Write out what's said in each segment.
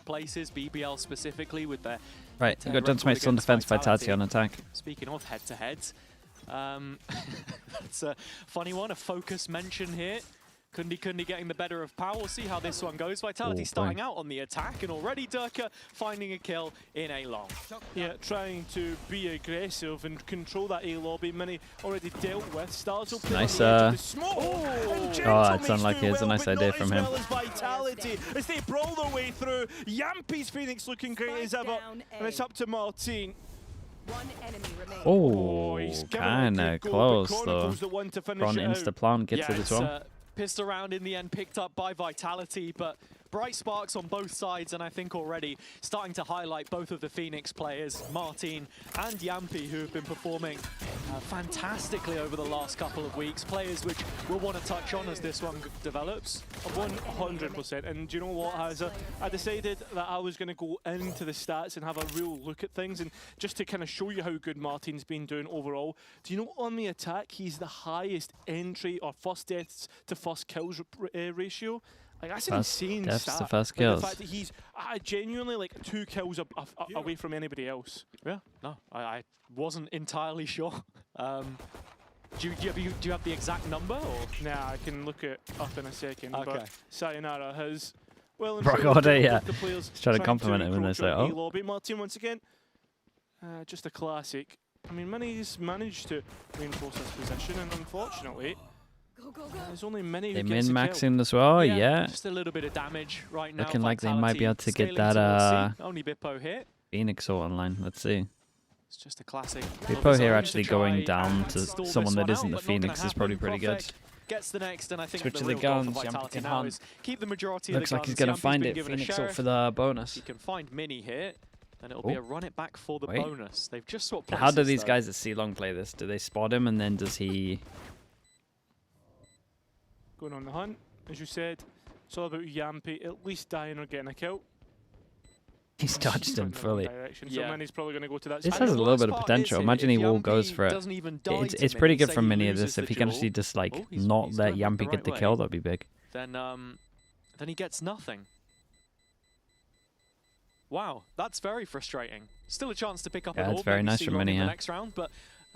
places, BBL specifically with their... Right, we got Dunsmates on defense, Vitality on attack. Speaking of head-to-heads, that's a funny one, a focus mention here. Kundi getting the better of power. We'll see how this one goes. Vitality starting out on the attack, and already Durka finding a kill in A long. Yeah, trying to be aggressive and control that A lobby. Many already dealt with. Stars will play Nice. oh, It's unlucky. It's a nice idea from him. As Vitality, as they brawl their way through. Yampi's Phoenix looking great as ever, and it's up to Martin. Oh, kind of close though. Ron insta-plant gets it as well. Pissed around in the end, picked up by Vitality, but bright sparks on both sides, and I think already starting to highlight both of the Phoenix players, Martin and Yampi, who have been performing fantastically over the last couple of weeks. Players which we'll want to touch on as this one develops. 100%. And do you know what, Hazza? I decided that I was going to go into the stats and have a real look at things, and just to kind of show you how good Martin's been doing overall. Do you know on the attack, he's the highest entry or first deaths to first kills ratio? Like, that's an insane stat. To first kills. The fact that he's genuinely like 2 kills away from anybody else. Yeah, no, I wasn't entirely sure. Do you have the exact number? Or? Nah, I can look it up in a second. Okay. But Sayonara has well yeah. the players Just trying to compliment him when they say, oh. lobby. Martin once again, just a classic. I mean, Mini's managed to reinforce his position, and unfortunately, there's only Mini They who gets min-max him as well, yeah. Just a little bit of damage right now. Looking like they might be able to get that only Bippo here. Phoenix ult online. Let's see. It's just a classic. Bippo here actually going down to someone that isn't the Phoenix is probably pretty good. Gets the next, and I think Switch the to the real goal for guns. Vitality Yampi now can is keep the majority Looks of the like guns. he's going to Yampi's find been it. given Phoenix a ult for the bonus. He can find Mini here, and it'll be a run it back for the bonus. They've just swapped places. How do these guys at C-Long play this? Do they spot him, and then does he... Going on the hunt, as you said. It's all about Yampi at least dying or getting a kill. He's touched him fully. So Mini's probably going to go to that. This has a little bit of potential. Imagine he all goes for it. It's pretty good from Mini of this. If he can actually just like not let Yampi get the kill, that'd be big. Then he gets nothing. Wow, that's very frustrating. Still a chance to pick up an orb. It's very nice from Mini in the next round, but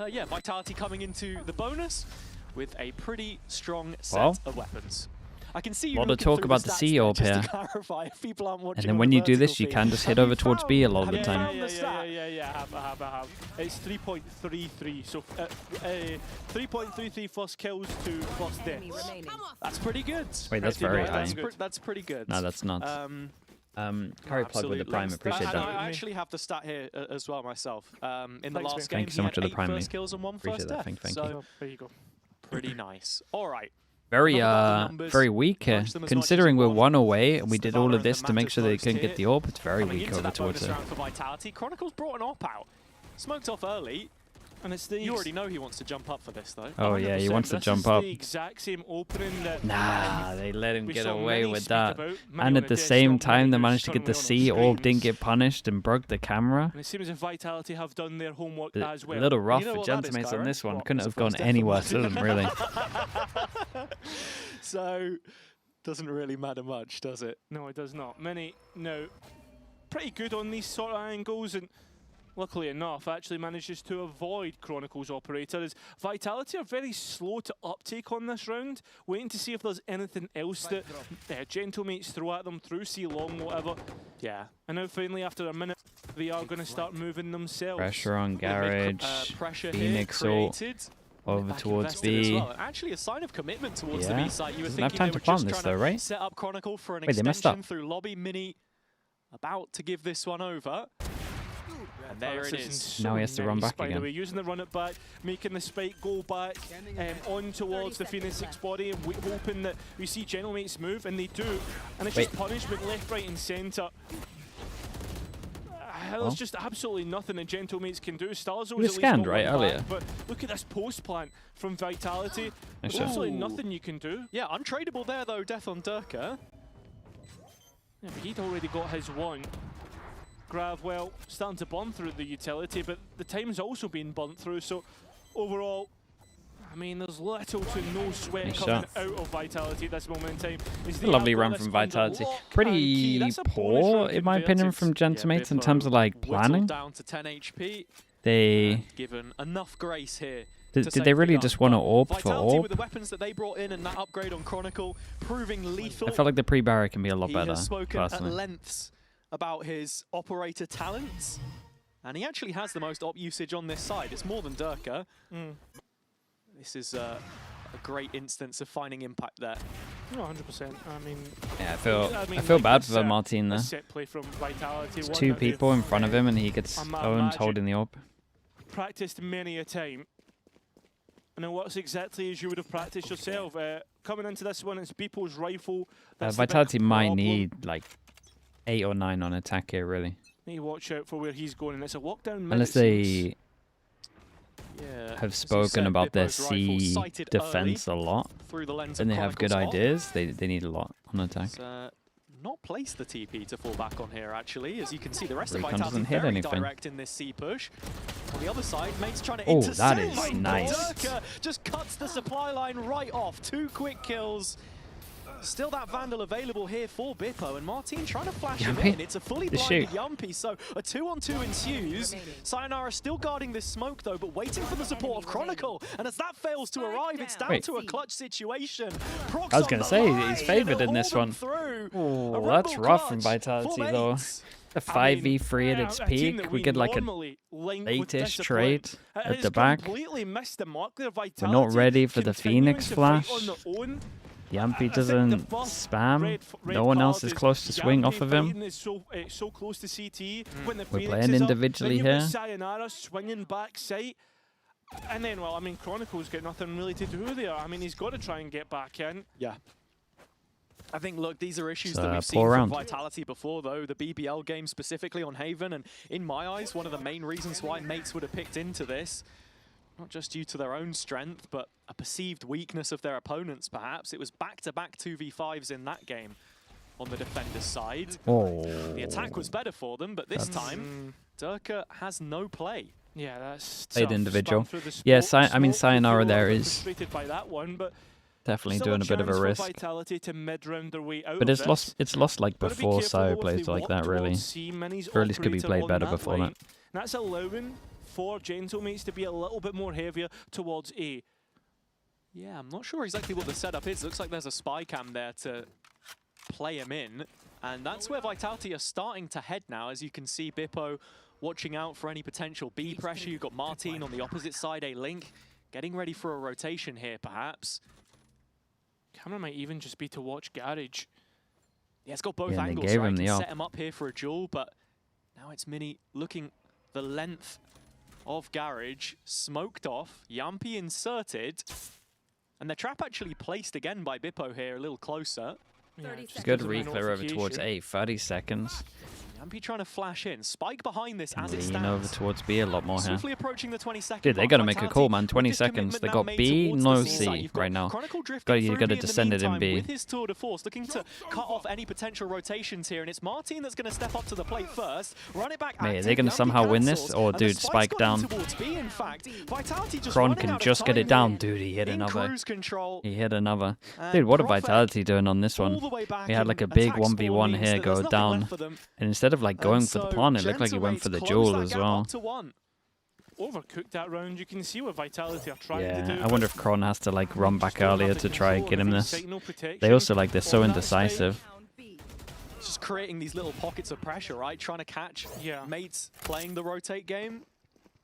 yeah, Vitality coming into the bonus with a pretty strong set of weapons. I can see you a lot of talk about the C orb here. And then when you do this, you can just head over towards B a lot of the time. Yeah, I have. It's 3.33, so 3.33 first kills to first deaths. That's pretty good. Wait, that's very high. That's pretty good. No, that's not. Curry plug with the prime, appreciate that. I actually have the stat here as well myself. In the last game, thank you so much for the prime. first kills and 1 first death. Thank you. So there you go. Pretty nice. All right. Very weak here. Considering we're 1 away and we did all of this to make sure they couldn't get the orb, it's very weak over towards it. Chronicles brought an AWP out. Smoked off early. And it's you already know he wants to jump up for this, though. Oh yeah, he wants to jump up. The exact same opening that they let him get away with that. And at the same time, they managed to get the C. Orb didn't get punished and broke the camera. And it seems as if Vitality have done their homework as well. A little rough for Gentleman's on this one. Couldn't have gone any worse, doesn't really. So, doesn't really matter much, does it? No, it does not. Mini, no, pretty good on these sort of angles, and luckily enough, actually manages to avoid Chronicles Operator, as Vitality are very slow to uptake on this round, waiting to see if there's anything else that Gentlemates throw at them through C-Long, whatever. Yeah. And now finally, after a minute, they are going to start moving themselves. Pressure on Garage, Phoenix ult over towards B. Well. Actually, a sign of commitment towards the B side. You were have thinking time they to were plant just this though, right? Set up Chronicle for an Wait, they messed extension up. through lobby. Mini about to give this one over. And there it is. Now he has to run back again. By the way, using the run it back, making the spike go back on towards the Phoenix body, and hoping that we see Gentlemates move, and they do. And it's just punishment left, right, and centre. There's just absolutely nothing that Gentlemates can do. Starzo's was scanned right earlier. But look at this post plant from Vitality. There's absolutely nothing you can do. Yeah, untradeable there though, death on Durka. Yeah, but he'd already got his one. Grav, well, starting to burn through the utility, but the time's also been burnt through, so overall, I mean, there's little to no sweat coming out of Vitality at this moment in time. A lovely run from Vitality. Pretty poor, in my opinion, from Gentlemates in terms of like planning. Down to 10 HP. They given enough grace here. Did they really just want to AWP for AWP? With the weapons that they brought in and that upgrade on Chronicle proving lethal. I feel like the pre-barrier can be a lot better. He has spoken personally. at lengths about his operator talents, and he actually has the most op usage on this side. It's more than Durka. This is a great instance of finding impact there. No, 100%. I mean, yeah, I feel bad for Martin there. There's two people in front of him, and he gets owned holding the AWP. Practiced many a time. And it works exactly as you would have practiced yourself. Coming into this one, it's Beepo's rifle. Vitality might need like 8 or 9 on attack here, really. Need to watch out for where he's going, and it's a lockdown. Unless they have spoken about their C defense a lot, and they have good ideas, they need a lot on attack. Not place the TP to fall back on here, actually. As you can see, the rest Recon of Vitality very direct in this C push. On the other side, Mate's trying to intercept. That is nice. Durka just cuts the supply line right off. 2 quick kills. Still that Vandal available here for Bippo, and Martin trying to flash him in. It's a fully blinded Yumpy, so a 2-on-2 ensues. Sayonara still guarding this smoke though, but waiting for the support of Chronicle, and as that fails to arrive, it's down to a clutch situation. I was going to say, he's favored in this one. Oh, that's rough from Vitality though. A 5v3 at its peak, we get like a late-ish trade at the back. We're not ready for the Phoenix flash. Yumpy doesn't spam. No one else is close to swing off of him. We're playing individually here. Sayonara swinging back sight. And then, well, I mean, Chronicle's got nothing really to do there. I mean, he's got to try and get back in. Yeah. I think, look, these are issues that we've seen from Vitality before, though. The BBL game specifically on Haven, and in my eyes, one of the main reasons why Mates would have picked into this, not just due to their own strength, but a perceived weakness of their opponents, perhaps. It was back-to-back 2v5s in that game on the defender's side. The attack was better for them, but this time, Durka has no play. Yeah, that's played individual. Yeah, I mean, Sayonara there is definitely doing a bit of a risk. But it's lost like before Sayo plays like that, really. Furley's could be played better before that. That's allowing for Gentlemates to be a little bit more heavier towards A. Yeah, I'm not sure exactly what the setup is. Looks like there's a spy cam there to play him in. And that's where Vitality are starting to head now. As you can see, Bippo watching out for any potential B pressure. You've got Martin on the opposite side, a Link getting ready for a rotation here, perhaps. Camera might even just be to watch Garage. Yeah, it's got both angles, right? Can set him up here for a duel, but now it's Mini looking the length of Garage, smoked off, Yumpy inserted, and the trap actually placed again by Bippo here, a little closer. Yeah, good re-clear over towards A, 30 seconds. Yumpy trying to flash in. Spike behind this as it stands. Lean over towards B a lot more here. Approaching the 20-second. Dude, they got to make a call, man. 20 seconds. They got B, no C right now. You got to descend it in B. With his tour de force, looking to cut off any potential rotations here, and it's Martin that's going to step up to the plate first. Run it back. Mate, are they going to somehow win this? Or, dude, spike down. Kron can just get it down. Dude, he hit another. He hit another. Dude, what a Vitality doing on this one? He had like a big 1v1 here go down. And instead of like going for the plant, it looked like he went for the duel as well. Overcooked that round. You can see what Vitality are trying to do. I wonder if Kron has to like run back earlier to try and get him this. They also like, they're so indecisive. Just creating these little pockets of pressure, right? Trying to catch mates playing the rotate game.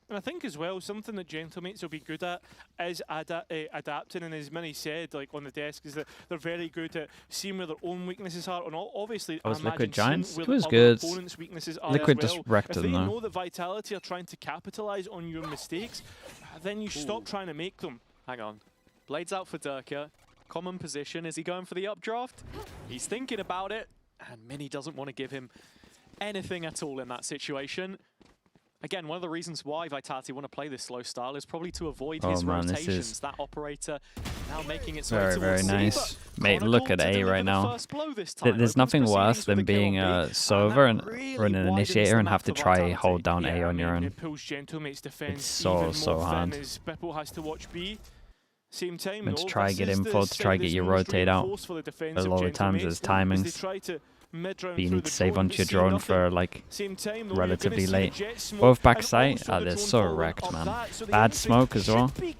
And I think as well, something that Gentlemates will be good at is adapting, and as Minnie said, like on the desk, is that they're very good at seeing where their own weaknesses are, and obviously, I Liquid Giants? It was good. Liquid just wrecked them though. If they know that Vitality are trying to capitalize on your mistakes, then you stop trying to make them. Hang on. Blades out for Durka. Common position. Is he going for the updraft? He's thinking about it, and Minnie doesn't want to give him anything at all in that situation. Again, one of the reasons why Vitality want to play this slow style is probably to avoid his rotations. That operator now making its way towards very nice. Mate, look at A right now. There's nothing worse than being a server and an initiator and have to try hold down A on your own. It pulls Gentlemate's defense it's so hard. Bippo has to watch B. Same time, Let's though, try get info to try get your rotate out. A lot of times there's timings. But you need to save onto your drone for like relatively late. Both backside, they're so wrecked, man. Bad smoke as well. Good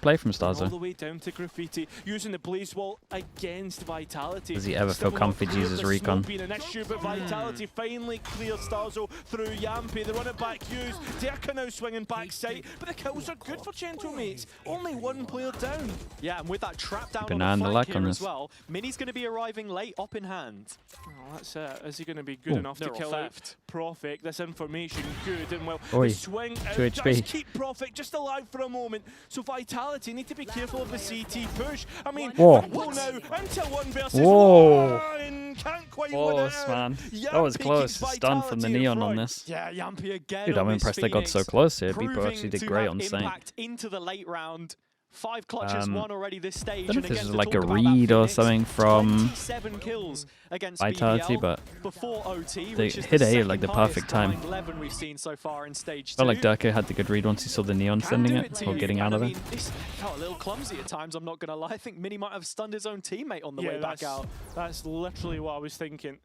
play from Starzo. All the way down to Graffiti, using the blaze wall against Vitality. Does he ever feel comfy to use his recon? Being an issue, but Vitality finally clears Starzo through Yampy. They run it back, used. Derka now swinging backside, but the kills are good for Gentlemates. Only one player down. Yeah, and with that trap down Keep an on eye the on the flank luck here on as this. well. Mini's going to be arriving late, op in hand. Oh, that's it. Is he going to be good enough to kill out Profit? This information good, and well, the swing out 2 does HP. keep Profit just alive for a moment. So Vitality need to be careful of the CT push. I mean, Whoa. now into 1 versus Whoa. 1. Can't quite Close, win it. man. Yampy That was keeps close. Stun from the Vitality in Neon on front. this. Yeah, Yampy again. Dude, I'm on this impressed they got so Phoenix, close here. People proving actually did to great have on Saint. impact into the late round. 5 clutches won already this stage. I don't know And if this again, is to like a talk about that read or Phoenix, something from 27 kills against Vitality, BBL but before OT, they which is hit the A at like the second perfect highest time. combined 11 we've seen so far in stage 2. Felt like Durko had the good read once he saw the Neon sending it or getting out of I there. mean, this felt a little clumsy at times, I'm not going to lie. I think Mini might have stunned his own teammate on the way back out. That's literally what I was thinking.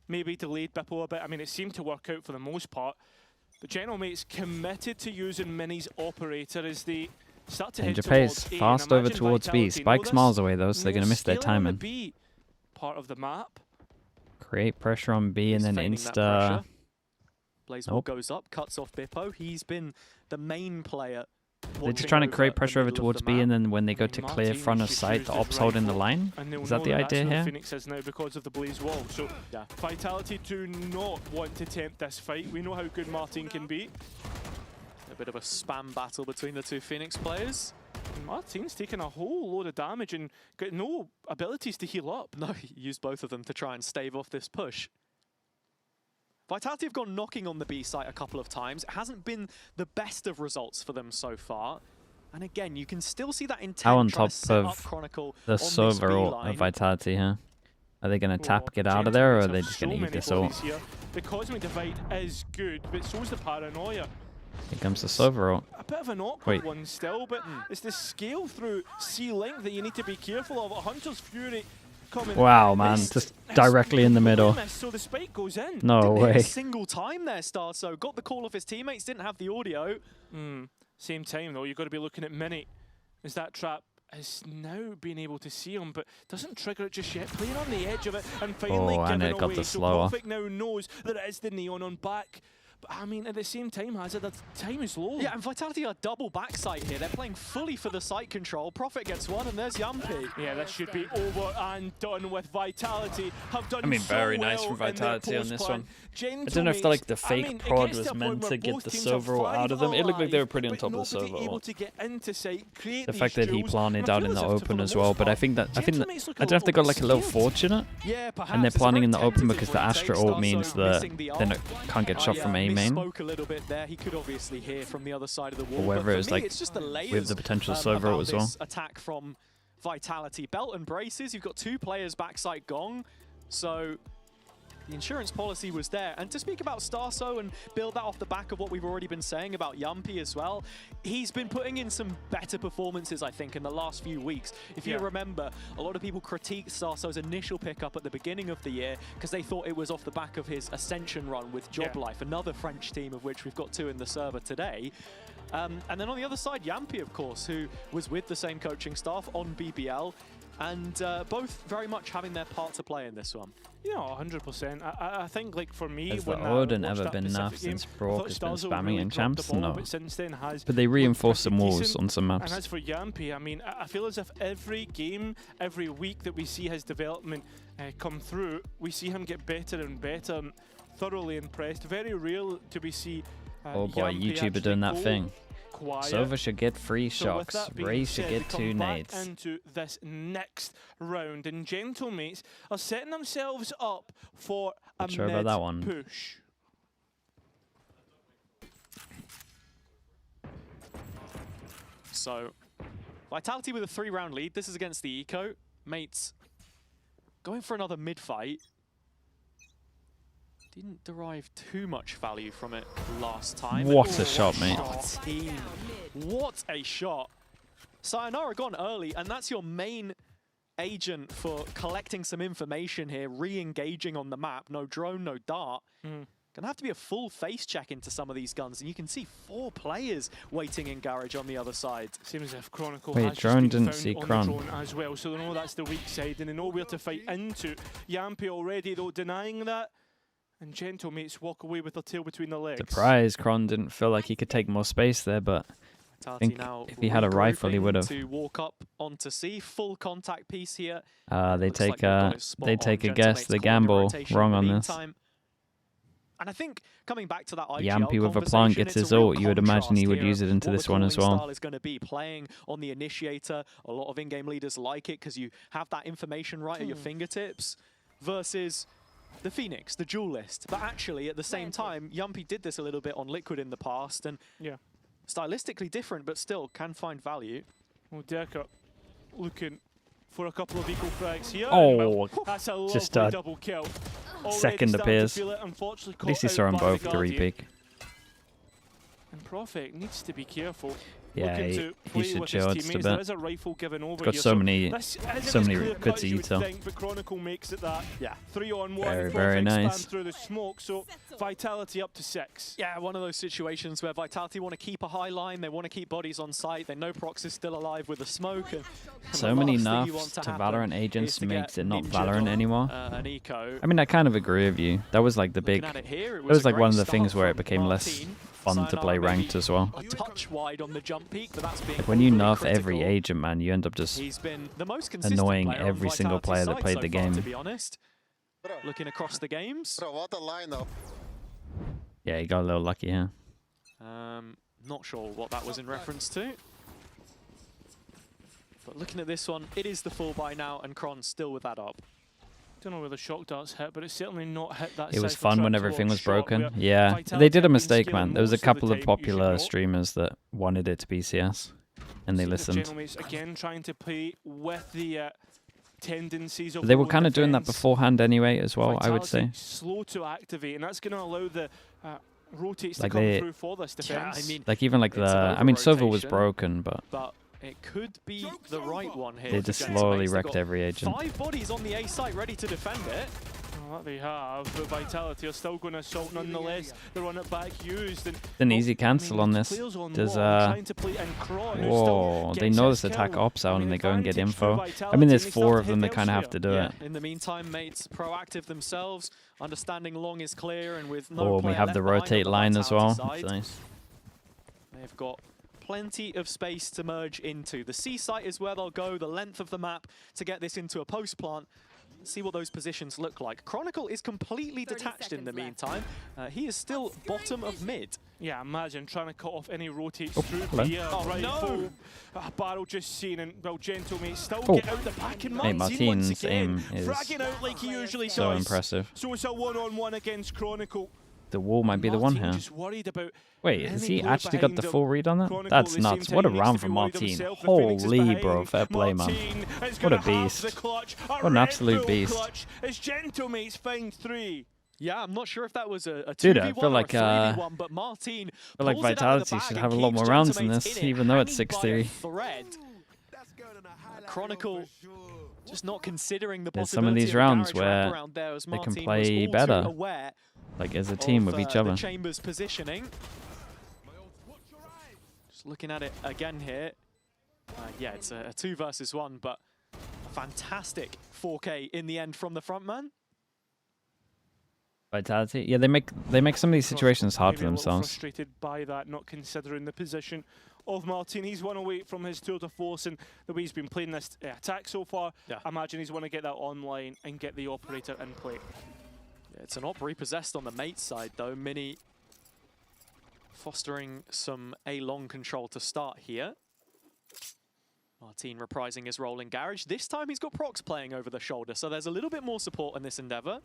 Maybe delayed Bippo a bit. I mean, it seemed to work out for the most part. But Gentlemates committed to using Mini's operator as they start to head Danger towards pace. A. Fast And over imagine towards B. Vitality know Spike's this. miles away though, so they're going to miss their Scaling on the timing. B part of the map. Create pressure on B and He's then feigning that insta. pressure. Blazewall goes up, cuts off Bippo. He's been the main player. They're just trying to create pressure over towards B, and then when they go to clear Martin front of should sight, use the his ops hold in the rifle, line. and they'll Is that know the idea that's where here? Phoenix is now because of the blaze wall. So Yeah. Vitality do not want to tempt this fight. We know how good Martin can be. A bit of a spam battle between the two Phoenix players. And Martin's taken a whole load of damage and got no abilities to heal up. No, he used both of them to try and stave off this push. Vitality have gone knocking on the B site a couple of times. It hasn't been the best of results for them so far. And again, you can still see that intent How on trying top to set up of Chronicle the on this server B of line. Vitality here? Are they going to tap, Well, get out of there, or are Gentlemates they have just going to so eat many this all? bodies here. The Cosmic Divide is good, but so's the Paranoia. Here comes the server ult. A bit of an awkward Wait. one still, but it's the scale through C-Link that you need to be careful of. Hunter's Fury coming. Wow, man, missed. just directly in the middle. Missed, so the spike goes in. No Didn't hit way. a single time there, Starso. Got the call off his teammates, didn't have the audio. Same time though, you've got to be looking at Mini. As that trap has now been able to see him, but doesn't trigger it just yet. Playing on the edge of it and finally and giving it got away. the So slower. Profit now knows that it is the Neon on back. But I mean, at the same time, Hazard, the time is low. Yeah, and Vitality are double backside here. They're playing fully for the site control. Profit gets one, and there's Yampy. Yeah, this should be over and done with. Vitality have done I mean, so very nice well from Vitality in on their this post-plan. one. I don't know if the, like, the I fake mean, it prod gets was to a meant point to where get both the teams server are ult out of them. It looked like they were pretty on but top of the nobody server able ult. to get into sight, create The these fact that he duels, planted and I out feel in the as if for open the as most well, but I part, think that Gentlemates look I don't know if they got like a little scared. fortunate, Yeah, perhaps. and they're It's a planning very in the open tentative because the retake. Astra ult means Starso that missing the they ult. can't get shot from A main. Misspoke a little bit there. He could obviously hear from the other side of the wall. Or whether but it for was me, like it's just the layers with the potential server about as well. this attack from Vitality. Belt and braces. You've got 2 players backside gong, so the insurance policy was there. And to speak about Starso and build that off the back of what we've already been saying about Yampy as well, he's been putting in some better performances, I think, in the last few weeks. If you remember, a lot of people critiqued Starso's initial pickup at the beginning of the year because they thought it was off the back of his Ascension run with Job Life, another French team of which we've got 2 in the server today. And then on the other side, Yampy, of course, who was with the same coaching staff on BBL, and both very much having their part to play in this one. Yeah, 100%. I think, like, for me, Has the when I Odin watched ever that been Pacific nerfed game, since I Brock thought has been Starzo spamming really in dropped the champs? ball, No. but since then has But they looked reinforced pretty some walls decent. on some And maps. as for Yampy, I mean, I feel as if every game, every week that we see his development come through, we see him get better and better. I'm thoroughly impressed. Very real to be see Oh boy, Yampy YouTuber doing that actually thing. go quiet. Silver should get 3 So with shocks. that being Ray should said, get we 2 come back nades. into this next round, and Gentlemates are setting themselves up for a Not sure about mid that one. push. So, Vitality with a 3-round lead. This is against the Eco. Mates going for another mid-fight. Didn't derive too much value from it last time. What a shot, mate. What a shot. Sayonara gone early, and that's your main agent for collecting some information here, re-engaging on the map. No drone, no dart. Gonna have to be a full face check into some of these guns, and you can see 4 players waiting in garage on the other side. Seems as if Chronicle Wait, has drone just been didn't found see on Chron. the drone as well, so they know that's the weak side, and they know where to fight into. Yampy already, though, denying that. And Gentlemates walk away with their tail between their legs. Surprise, Chron didn't feel like he could take more space there, but I think if he had a rifle, he would have. To walk up onto C, full contact piece here. They take a guess, they gamble wrong on this. And I think coming back to that IGL Yampy with a plant gets his ult, you would imagine he would use it into this one as well. Is going to be playing on the initiator. A lot of in-game leaders like it because you have that information right at your fingertips versus the Phoenix, the duelist. But actually, at the same time, Yampy did this a little bit on Liquid in the past, and stylistically different, but still can find value. Well, Decker looking for a couple of equal frags here. Oh, that's a lovely just double kill. Second appears. At least he saw them both with the repeat. And Prophet needs to be careful. Yeah, he should chill just a bit. There is a rifle given over He's got so many good to eat on. But Chronicle makes it that 3-on-1. Very, very nice. Through the smoke, so Vitality up to 6. Yeah, one of those situations where Vitality want to keep a high line, they want to keep bodies on site, they know Prox is still alive with the smoke. And so many nerfs to Valorant agents makes it not Valorant anymore. I mean, I kind of agree with you. That was like the big, it was like one of the things where it became less fun to play ranked as well. A touch wide on the jump peak, but that's being like when you nerf every agent, man, you end up just annoying every single player that played the game. To be honest, looking across the games. Bro, what a lineup. Yeah, he got a little lucky here. Not sure what that was in reference to. But looking at this one, it is the full buy now, and Chron still with that up. Don't know where the shock darts hit, but it's certainly not hit that. It was fun when everything was broken. Yeah, they did a mistake, man. There was a couple of popular streamers that wanted it to be CS, and they listened. Again, trying to play with the tendencies of they were kind of doing that beforehand anyway, as well. I would say. Slow to activate, and that's going to allow the rotates like to come through for this defense. Yeah, I mean, like even like I mean, Silver was broken, but it could be the right one here. They just slowly wrecked every agent. 5 bodies on the A site ready to defend it. Well, that they have, but Vitality are still going to assault nonetheless. They run it back used. And an easy cancel on this. There's whoa, they know this attack ops out and they go and get info. I mean, there's 4 of them that kind of have to do it. In the meantime, mates proactive themselves, understanding long is clear, and with no we have the rotate line as well. That's nice. They've got plenty of space to merge into. The C site is where they'll go, the length of the map to get this into a post plant. See what those positions look like. Chronicle is completely detached in the meantime. He is still bottom of mid. Yeah, imagine trying to cut off any rotates through the no. Barrel just seen, and well, Gentlemate still get out the back, and Martin's aim is fragging out like he usually so does. Impressive. So it's a 1-on-1 against Chronicle. The wall might be the one here. Just worried about wait, has he actually got the full read on that? That's nuts. What a round from Martin. Holy, bro. Fair play, man. What a beast. What an absolute beast. As Gentlemates find 3. Yeah, I'm not sure if that was a 2v1 Dude, I feel like, or a 3v1, but Martin Vitality should have a lot more rounds in this, even though it's 6-3. Chronicle just not considering the There's some of these rounds where they can play better, like as a team with each other. The Chambers positioning. Just looking at it again here. Yeah, it's a 2 versus 1, but a fantastic 4K in the end from the front man. Vitality, yeah, they make some of these situations hard for themselves. Frustrated by that, not considering the position of Martin. He's 1 away from his tour de force, and the way he's been playing this attack so far, I imagine he's want to get that online and get the operator in play. Yeah, it's an op repossessed on the mate side though. Mini fostering some A-long control to start here. Martin reprising his role in garage. This time he's got Prox playing over the shoulder, so there's a little bit more support in this endeavor.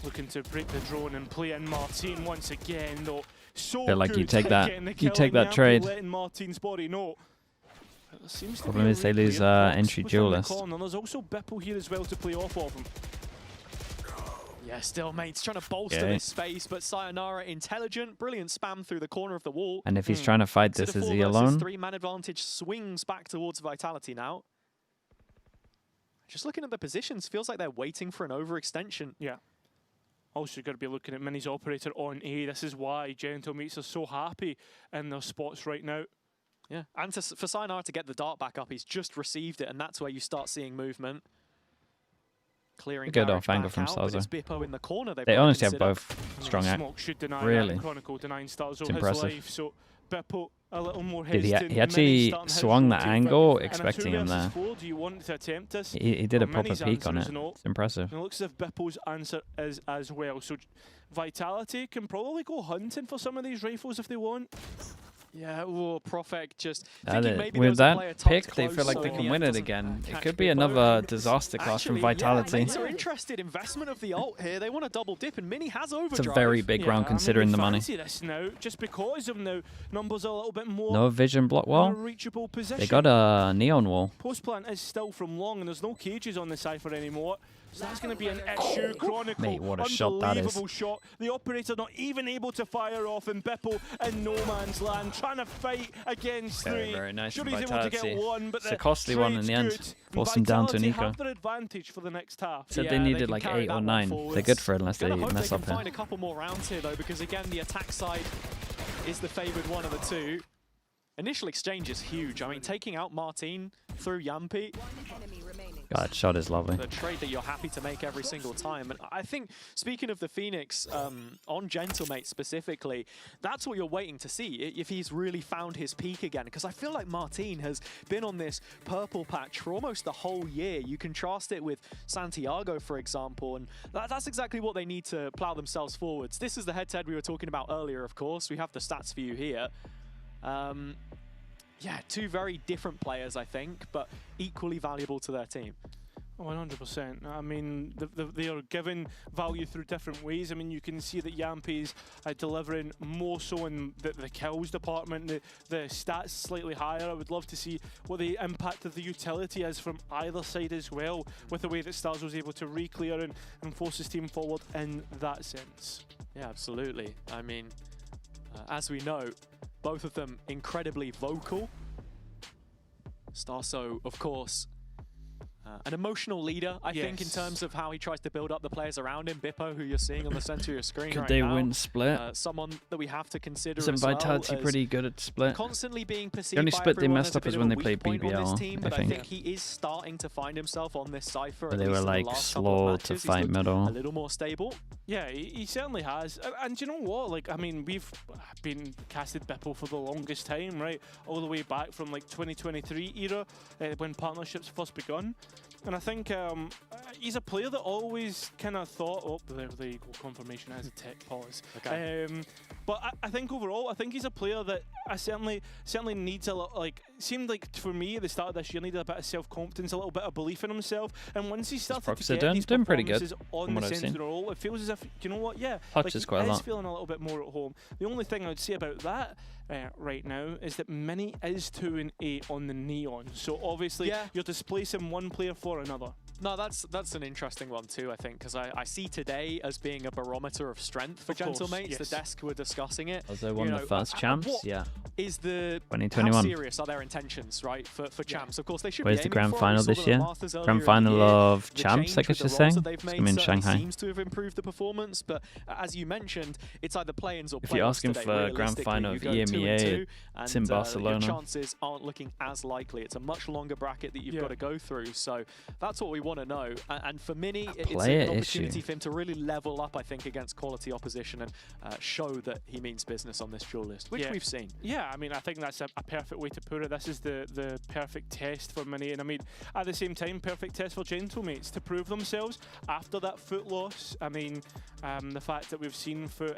Looking to break the drone and play in Martin once again, though. So feel like you take that trade. Martin's body, no. Problem is they lose entry duelist. And there's also Bipple here as well to play off of him. Yeah, still, mates trying to bolster this space, but Sayonara intelligent, brilliant spam through the corner of the wall. And if he's trying to fight this, is he alone? 3-man advantage swings back towards Vitality now. Just looking at the positions, feels like they're waiting for an overextension. Yeah. Also, you've got to be looking at Mini's operator on A. This is why Gentlemates are so happy in their spots right now. Yeah, and for Sayonara to get the dart back up, he's just received it, and that's where you start seeing movement. Clearing good off angle from Starzo. Bippo in the corner. They honestly have both strong act. Smoke should deny really. Chronicle denying Starzo it's impressive. life, so Bippo a little more hesitant. He actually swung the angle, expecting him there. Do you want to attempt this? He did a proper peek on it. It's impressive. It looks as if Bippo's answer is as well. So Vitality can probably go hunting for some of these rifles if they want. Yeah, Profek just with that pick, they feel like they can win it again. It could be another disaster class from Vitality. Yeah, are interested investment of the ult here. They want to double dip, and Mini has overdrive. It's a very big round considering the money. This now, just because of now numbers are a little bit more. No vision block wall. Reachable position. They got a neon wall. Post plant is still from long, and there's no cages on the Cypher anymore. So that's going to be an issue. Chronicle, mate, what a shot that is. Shot. The operator not even able to fire off, and Bippo in no man's land, trying to fight against three. Very nice sure, from he's able to Vitality. get one, but it's a costly one in the end. Forced him down to an eco. Have their advantage for the next half. Said they needed like 8 or 9. They're good for it unless they mess up here. Find a couple more rounds here though, because again the attack side is the favoured one of the two. Initial exchange is huge. I mean, taking out Martin through Yampi. God, shot is lovely. The trade that you're happy to make every single time. And I think, speaking of the Phoenix, on Gentlemate specifically, that's what you're waiting to see, if he's really found his peak again. Because I feel like Martin has been on this purple patch for almost the whole year. You contrast it with Santiago, for example, and that's exactly what they need to plow themselves forwards. This is the head-to-head we were talking about earlier, of course. We have the stats for you here. Yeah, two very different players, I think, but equally valuable to their team. 100%. I mean, they are given value through different ways. I mean, you can see that Yampi's delivering more so in the kills department, the stats slightly higher. I would love to see what the impact of the utility is from either side as well, with the way that Stars was able to re-clear and force his team forward in that sense. Yeah, absolutely. I mean, as we know, both of them incredibly vocal. Starso, of course, an emotional leader, I think, in terms of how he tries to build up the players around him. Bippo, who you're seeing on the center of your screen Could right they now, win split? Someone that we have to consider Isn't as well Vitality pretty good at split? Constantly being perceived the only split they messed up is is when they played BBL, team, but I think he is starting to find himself on this Cypher. But they were like slow to fight middle. A little more stable. Yeah, he certainly has. And do you know what? Like, I mean, we've been casted Bippo for the longest time, right? All the way back from like 2023 era, when partnerships first begun. And I think he's a player that always kind of thought, oh, there you go, confirmation as a tech pause. Okay. But I think overall, I think he's a player that I certainly needs a lot, like, seemed like for me at the start of this year, needed a bit of self-confidence, a little bit of belief in himself. And once he started to get these performances on the central role, it feels as if, you know what, yeah, like he is feeling a little bit more at home. The only thing I would say about that right now is that Mini is 2 and 8 on the Neon. So obviously you're displacing one player for another. No, that's an interesting one too, I think, because I see today as being a barometer of strength for Gentlemates. Yes. The desk were discussing it. As they won the first champs, is the 2021. How serious are their intentions, right, for champs? Of course, they should. Where's the grand final this year? Grand final of champs, I guess you're saying. It's going to be in Shanghai. Seems to have improved the performance, but as you mentioned, it's either play-ins or if you're asking for grand final of EMEA, it's in Barcelona. Your chances aren't looking as likely. It's a much longer bracket that you've got to go through. So that's what we want to know. And for Mini, it's an opportunity for him to really level up, I think, against quality opposition and show that he means business on this duel list, which we've seen. Yeah, I mean, I think that's a perfect way to put it. This is the perfect test for Mini, and I mean, at the same time, perfect test for Gentlemates to prove themselves after that foot loss. I mean, the fact that we've seen for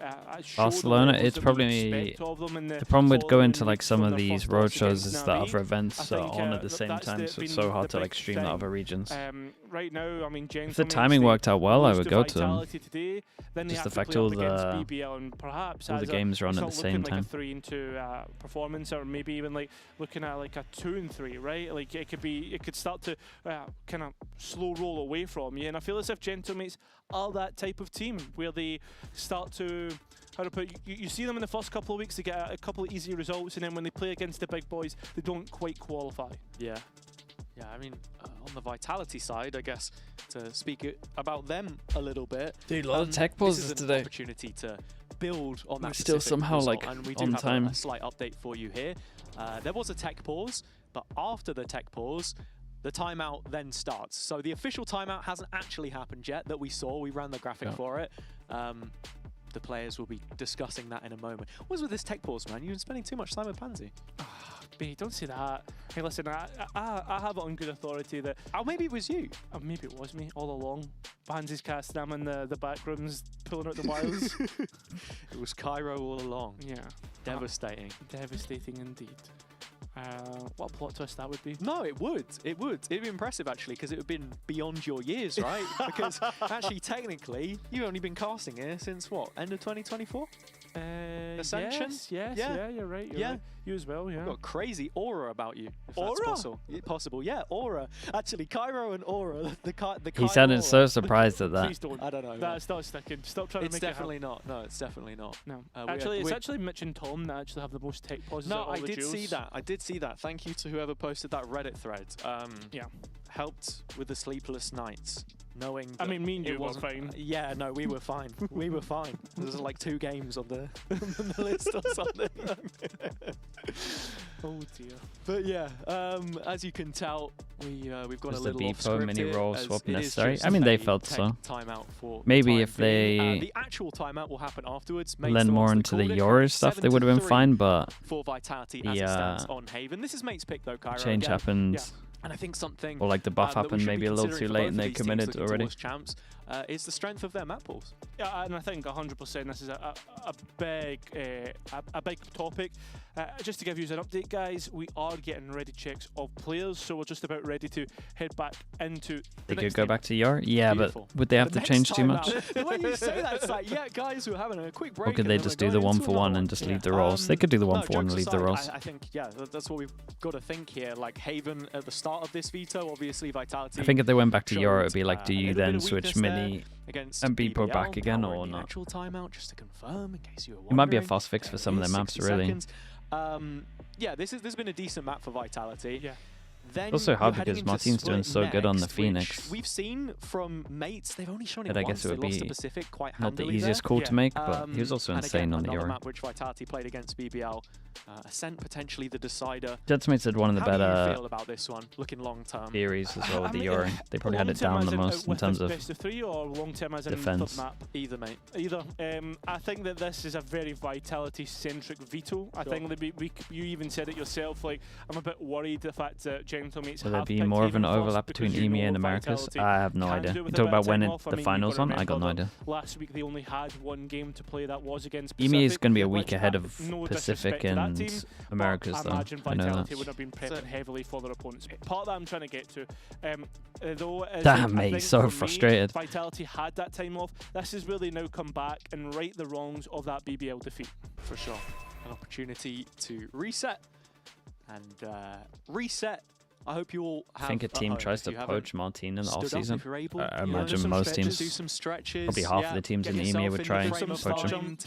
Barcelona, it's probably the problem with going to like some of these road shows is that other events are on at the same time, so it's so hard to like stream the other regions. right now, I mean, if the timing worked out well, I would go to them. Today, then just the fact all the BBL, and perhaps all the games run at the same time. Like a 3-2 performance, or maybe even like looking at like a 2-3, right? Like it could start to kind of slow roll away from you. And I feel as if Gentlemates are that type of team where they start to, how to put it, you see them in the first couple of weeks, they get a couple of easy results, and then when they play against the big boys, they don't quite qualify. Yeah. Yeah, I mean, on the Vitality side, I guess, to speak about them a little bit. Dude, a lot of tech pauses today. This is an opportunity to build on that still somehow result, like and we do on have time. A slight update for you here. There was a tech pause, but after the tech pause, the timeout then starts. So the official timeout hasn't actually happened yet that we saw. We ran the graphic for it. The players will be discussing that in a moment. What was with this tech pause, man? You've been spending too much time with Pansy. B, don't say that. Hey, listen, I have it on good authority that... Oh, maybe it was you. Maybe it was me all along. Pansy's casting, I'm in the back rooms pulling out the wires. It was Cairo all along. Yeah. Devastating. Devastating indeed. What a plot twist that would be. No, it would. It would. It'd be impressive, actually, because it would have been beyond your years, right? Because, actually, technically, you've only been casting here since, what, end of 2024? Ascension? Yes, yeah, you're right. You're right. You as well, yeah. You've got a crazy aura about you, if aura? that's possible. Yeah, aura. Actually, Cairo and aura. He sounded so surprised at that. Please don't. I don't know. That's not sticking. Stop trying to make it happen. It's definitely not. No, it's definitely not. No. It's actually Mitch and Tom that actually have the most tech pauses. No, I did see that. I did see that. Thank you to whoever posted that Reddit thread. Yeah. Helped with the sleepless nights. Knowing I mean, me and you were fine. Yeah, no, we were fine. We were fine. There's like 2 games on the, on the list or something. Oh dear. But yeah, as you can tell, we've got was a little the off script mini here, role swap necessary? I mean, they felt so. Timeout for maybe if they the actual timeout will happen afterwards. lend more into the Yoru stuff, they would have been fine. But for Vitality as it stands on Haven, this is Mate's pick though. Cairo change again. happened. Yeah. And I think something, or like the buff happened maybe a little too late and they committed already. Champs, is the strength of their map pools. Yeah, and I think 100% this is a big topic. Just to give you an update, guys, we are getting ready checks of players, so we're just about ready to head back into. They could go back to Yoru, yeah, Beautiful. But would they have to change too much? The way you say that, it's like, yeah, guys, we're having a quick break. Or could they just do the 1-for-1 and just leave the roles? They could do the 1-for-1 and leave the roles. I think, yeah, that's what we've got to think here. Like Haven at the start of this veto, obviously Vitality. I think if they went back to Yoru, it'd be like, do you then switch Mini and be put back again or not? Actual timeout, just to confirm, in case you were wondering. It might be a fast fix for some of their maps, really. Yeah, this has been a decent map for Vitality. Yeah. Then also hard because Martin's doing so good on the Phoenix. We've seen from Mates, they've only shown it that I once. guess it would be Pacific quite not the handily easiest there. call to make, but he was also and insane again, on the another Yoru. map which Vitality played against BBL. Ascent potentially the decider. Gentlemates had one of the How do you better feel about this one, looking long term? theories as well with the Yoru. They probably had it down the most in terms of best of 3 or long term as defense. In map? Either, mate. Either. I think that this is a very Vitality-centric veto. I think that you even said it yourself. Like, I'm a bit worried the fact that Gentlemates will there be more of an overlap between EMEA and Americas? I have no idea. You talk about when the finals on? I got no idea. Last week they only had 1 game to play. That was against Pacific. EMEA is going to be a week ahead of no Pacific and Americas, I though. imagine Vitality would have been prepping heavily for their opponents. Part that I'm trying to get to, though, is damn, mate, so frustrated. Vitality had that time off. This is where they now come back and right the wrongs of that BBL defeat. For sure. An opportunity to reset and reset. I hope you all have. I think a team tries to poach Martin in the off-season. I imagine most teams, do some stretches, probably half of the teams in EMEA would try and poach him.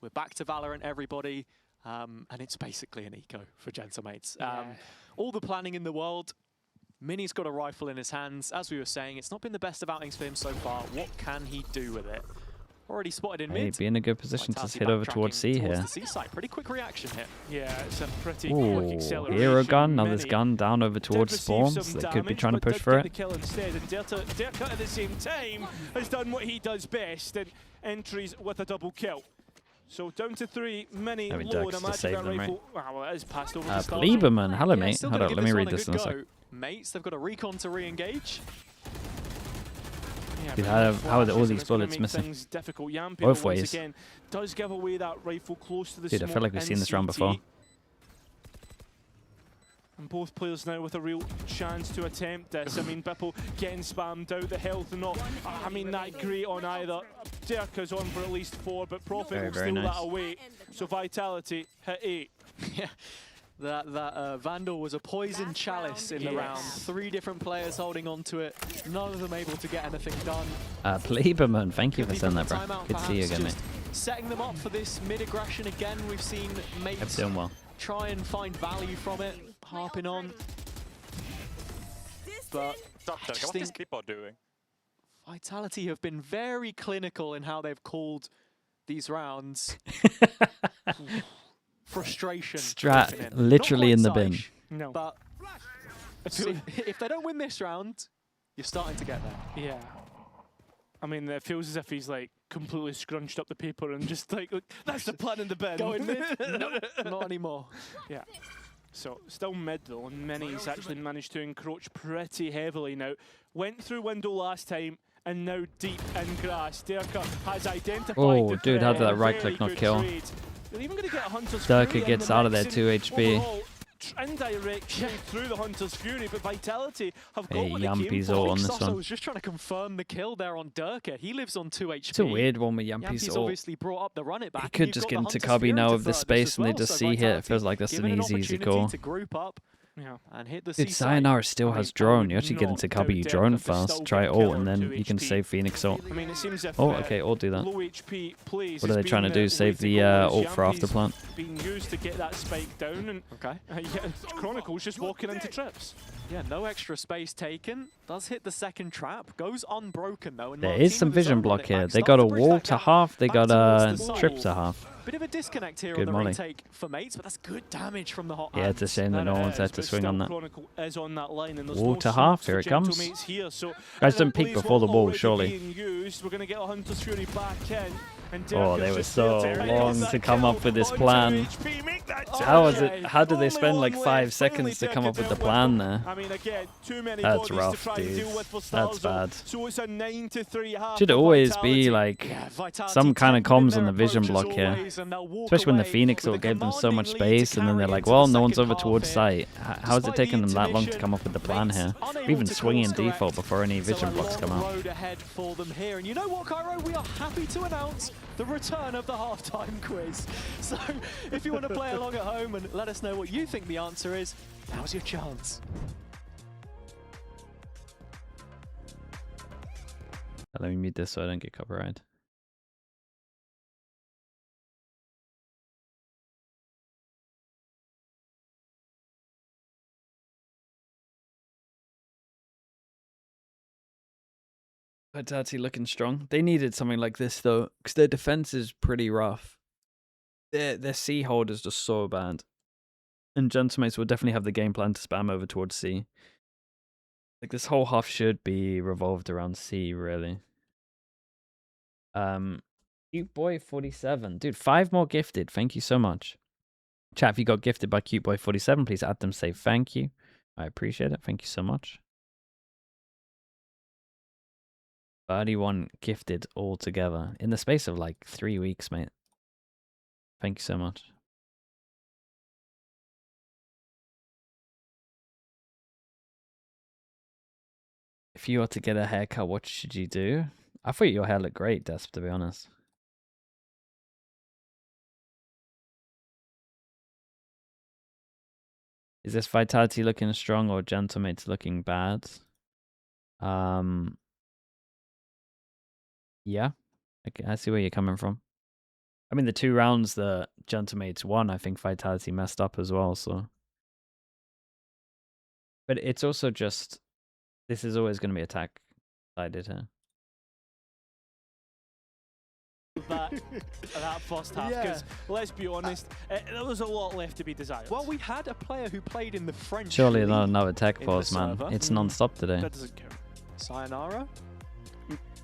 We're back to Valorant, everybody. And it's basically an eco for Gentlemates. All the planning in the world. Mini's got a rifle in his hands. As we were saying, it's not been the best of outings for him so far. What can he do with it? Already spotted in mid. Be in a good position to head over towards C here. The C side. Pretty quick reaction here. Yeah, it's a pretty quick acceleration. Hero gun, now there's gun down over towards spawn, so they could be trying to push for it. The kill instead, and Dirka at the same time has done what he does best and entries with a double kill. So down to 3, Mini low, and imagine that rifle. Well, it is passed over the start. Lieberman, hello mate. Hold on, let me read this in a sec. Mates, they've got a recon to re-engage. Dude, how are all these bullets missing? Both ways. Again, does give away that rifle close to the Dude, I feel like we've seen this round before. And both players now with a real chance to attempt this. I mean, Bipple getting spammed out, the health and not, I mean, that great on either. Dirka's on for at least 4, but Prophet will steal that away. So Vitality hit 8. Yeah. That Vandal was a poison chalice in the round. 3 different players holding on to it. None of them able to get anything done. Pleberman, thank you for sending that, bro. Good to see you again, mate. Setting them up for this mid-aggression again. We've seen mates doing well. Try and find value from it, harping on. But I just think doing? Vitality have been very clinical in how they've called these rounds. Frustration. Strat literally in the bin. No. But if they don't win this round, you're starting to get there. Yeah. I mean, it feels as if he's like completely scrunched up the paper and just like, that's the plan in the bin. Going mid? No, not anymore. Yeah. So still mid though, and Minis actually managed to encroach pretty heavily now. Went through window last time, and now deep in grass. Dirka has identified. Oh, dude, how did that right click not kill? They're even going to get a Hunter's Dirka Fury gets out of there 2 HP. Overall, indirect through the Hunter's Fury, but Vitality have got Hey, what they came Yampy's for. all on this Sasso one. was just trying to confirm the kill there on Dirka. He lives on 2 HP. It's a weird one with Yampy's ult. Obviously brought up the run it back. He could just get into cubby now with the space and they just see hit. It feels like that's an easy call. To group up. Yeah. And hit the Dude, Sayonara still has drone. You actually get into cubby, you drone fast, try ult, and then you can save Phoenix ult. I mean, it seems if, oh, okay, ult do that. Low HP plays What are they trying to do? Save the ult for after plant? Being used to get that spike down, and yeah, Chronicles just walking into trips. Yeah, no extra space taken. Does hit the second trap. Goes unbroken though. And There is some vision block here. They got a wall to half. They got a trip to half. Bit of a disconnect here Good on the molly. retake for mates, but that's good damage from the hot Yeah, it's a shame that no one's had to swing on that. Chronicle is on that line, and there's Wall no to half, here it comes. Here, so Guys, don't peek before the wall, surely. We're going to get a Hunter's Fury back in. And Oh, they were so long to come up with this plan. How was it? How did they spend like 5 seconds to come up with the plan there? I mean, again, too many That's bodies rough, to try and dude. deal with for That's Starzo. bad. So it's a 9-3 half. Should always be like Vitality some kind of 10 comms their on the vision approach as block here. always, and they'll walk Especially when the away Phoenix with ult a gave them so much commanding lead to space, and then carry they're like, into well, the no one's second over half towards here. site. How is it Despite taking the them that long to intimidation, come up with the plan here? unable We've even to swinging course correct. default before any So vision a blocks come long out. road ahead for them here. And you know what, Cairo? We are happy to announce the return of the halftime quiz. So if you want to play along at home and let us know what you think the answer is, now's your chance. Let me mute this so I don't get copyright. Vitality looking strong. They needed something like this though, because their defense is pretty rough. Their C hold is just so bad. And Gentlemates will definitely have the game plan to spam over towards C. Like this whole half should be revolved around C, really. Cute Boy 47. Dude, 5 more gifted. Thank you so much. Chat, if you got gifted by Cute Boy 47, please add them, say thank you. I appreciate it. Thank you so much. 31 gifted all together in the space of like 3 weeks, mate. Thank you so much. If you were to get a haircut, what should you do? I thought your hair looked great, Desp, to be honest. Is this Vitality looking strong or Gentlemates looking bad? Yeah, I see where you're coming from. I mean, the 2 rounds that Gentlemates won, I think Vitality messed up as well, so. But it's also just, this is always going to be attack-sided here. That first half, because let's be honest, there was a lot left to be desired. Well, we had a player who played in the French Surely league not another tech in pause, the man. server. It's non-stop today. That doesn't count. Sayonara.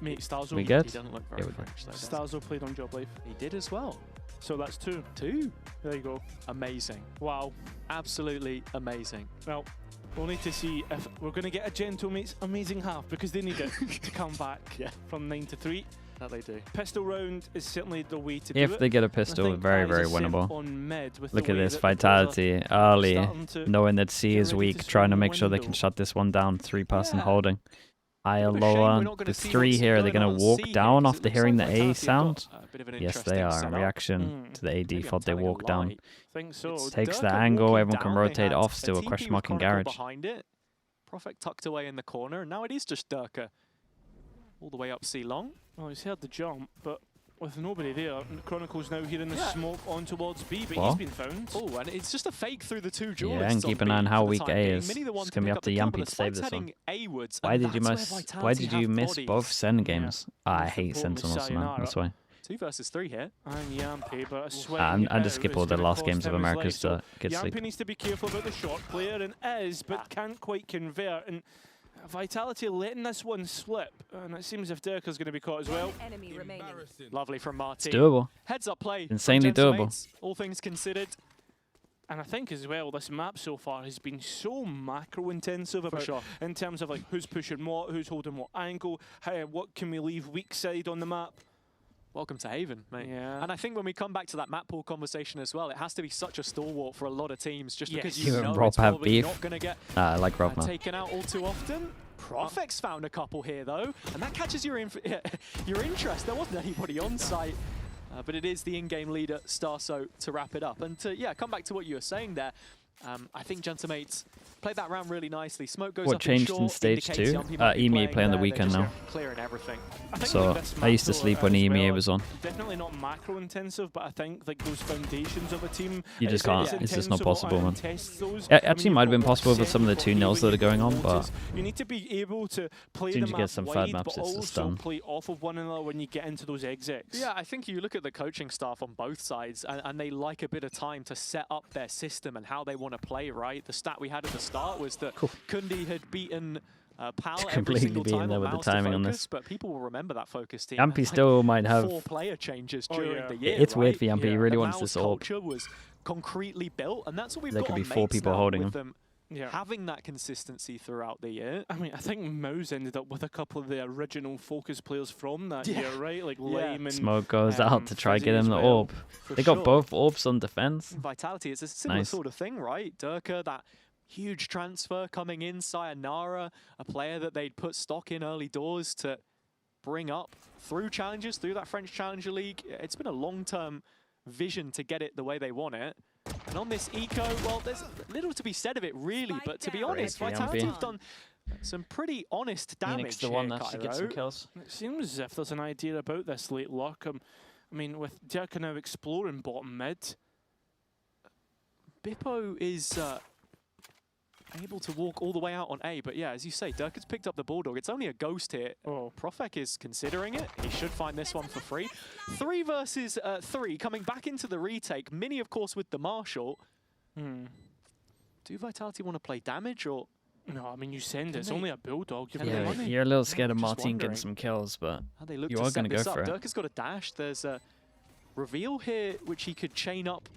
Mate, Starzo, We good? He doesn't look very Yeah, we good. French though, does he? Starzo played on Job Life. He did as well. So that's 2. 2. There you go. Amazing. Wow. Absolutely amazing. Well, we'll need to see if we're going to get a Gentlemates amazing half, because they need it to come back from 9-3. That they do. Pistol round is certainly the way to do If it. they get a pistol, very, very winnable. Look at this Vitality early, knowing that C is weak, trying to make sure they can shut this one down. 3-person holding. Higher, lower. The 3 here, are they going to walk down after hearing the A sound? Yes, they are. In reaction to the A default, they walk down. Takes the angle, everyone can rotate off, still a question mark in garage. Prophet tucked away in the corner, and now it is just Durka all the way up C long. Well, he's heard the jump, but with nobody there, Chronicle's now here in the smoke on towards B, but he's been found. Oh, and it's just a fake through the 2 duelists. Yeah, and keep an eye on how weak A is. It's going to be up to Yampy to save this one. Why did you miss both Sen games? I hate Sentinels, man. That's why. 2 versus 3 here. And Yampy, but a sweat. I just skip all the last games of Americas to get sleep. Yampy needs to be careful about the short player, and is, but can't quite convert. And Vitality letting this one slip, and it seems if Durka's going to be caught as well. Lovely from Martin. It's doable. Heads up play. Insanely doable. All things considered. And I think as well, this map so far has been so macro intensive about in terms of like who's pushing what, who's holding what angle, what can we leave weak side on the map. Welcome to Haven, mate. Yeah. And I think when we come back to that map pool conversation as well, it has to be such a stalwart for a lot of teams, just because You know and Rob it's have probably beef. not going to get I like Rob, man. taken out all too often. Profex found a couple here, though, and that catches your interest. There wasn't anybody on site, but it is the in-game leader, Starso, to wrap it up. And to come back to what you were saying there, I think Gentamates played that round really nicely. Smoke goes What up changed in stage 2? EMEA play on the weekend now. Clearing everything. So I used to sleep when EMEA was on. Definitely not macro intensive, but I think like those foundations of a team. You just can't. It's just not possible, man. It actually might have been possible with some of the 2-0s that are going on, but you need to be able to play as soon the as you map get some third wide, maps, but it's just also done. play off of one another when you get into those exits. Yeah, I think you look at the coaching staff on both sides, and they like a bit of time to set up their system and how they want to play, right? The stat we had at the start was that Kundi had beaten Pal every single time there on with the mouse to timing on focus, this. but people will remember that focus team. Yampy still might have 4 player changes during the year. It's weird right? for Yampy. He really The wants mouse this orb. culture was concretely built, and that's what we've There got could be on 4 mates people now holding with him. them having that consistency throughout the year. I mean, I think Mouse ended up with a couple of the original focus players from that year, right? Like Lame and Smoke goes out to try Fuzzy get him as the well. orb. They got both orbs on defense. Vitality, it's a similar sort of thing, right? Durka, that huge transfer coming in, Sayonara, a player that they'd put stock in early doors to bring up through challenges, through that French Challenger League. It's been a long-term vision to get it the way they want it. And on this eco, well, there's little to be said of it, really, but to be honest, Vitality have done some pretty honest damage the one that should get some kills. It seems as if there's an idea about this late luck. I mean, with Durka now exploring bottom mid. Bippo is able to walk all the way out on A, but yeah, as you say, Durka's picked up the Bulldog. It's only a ghost here. Profek is considering it. He should find this one for free. 3 versus 3, coming back into the retake. Mini, of course, with the Marshall. Do Vitality want to play damage, or...? No, I mean, you send it. It's only a Bulldog. You've got money. You're a little scared of Martin getting some kills, but you are going to go for it. Durka's got a dash. There's a reveal here, which he could chain up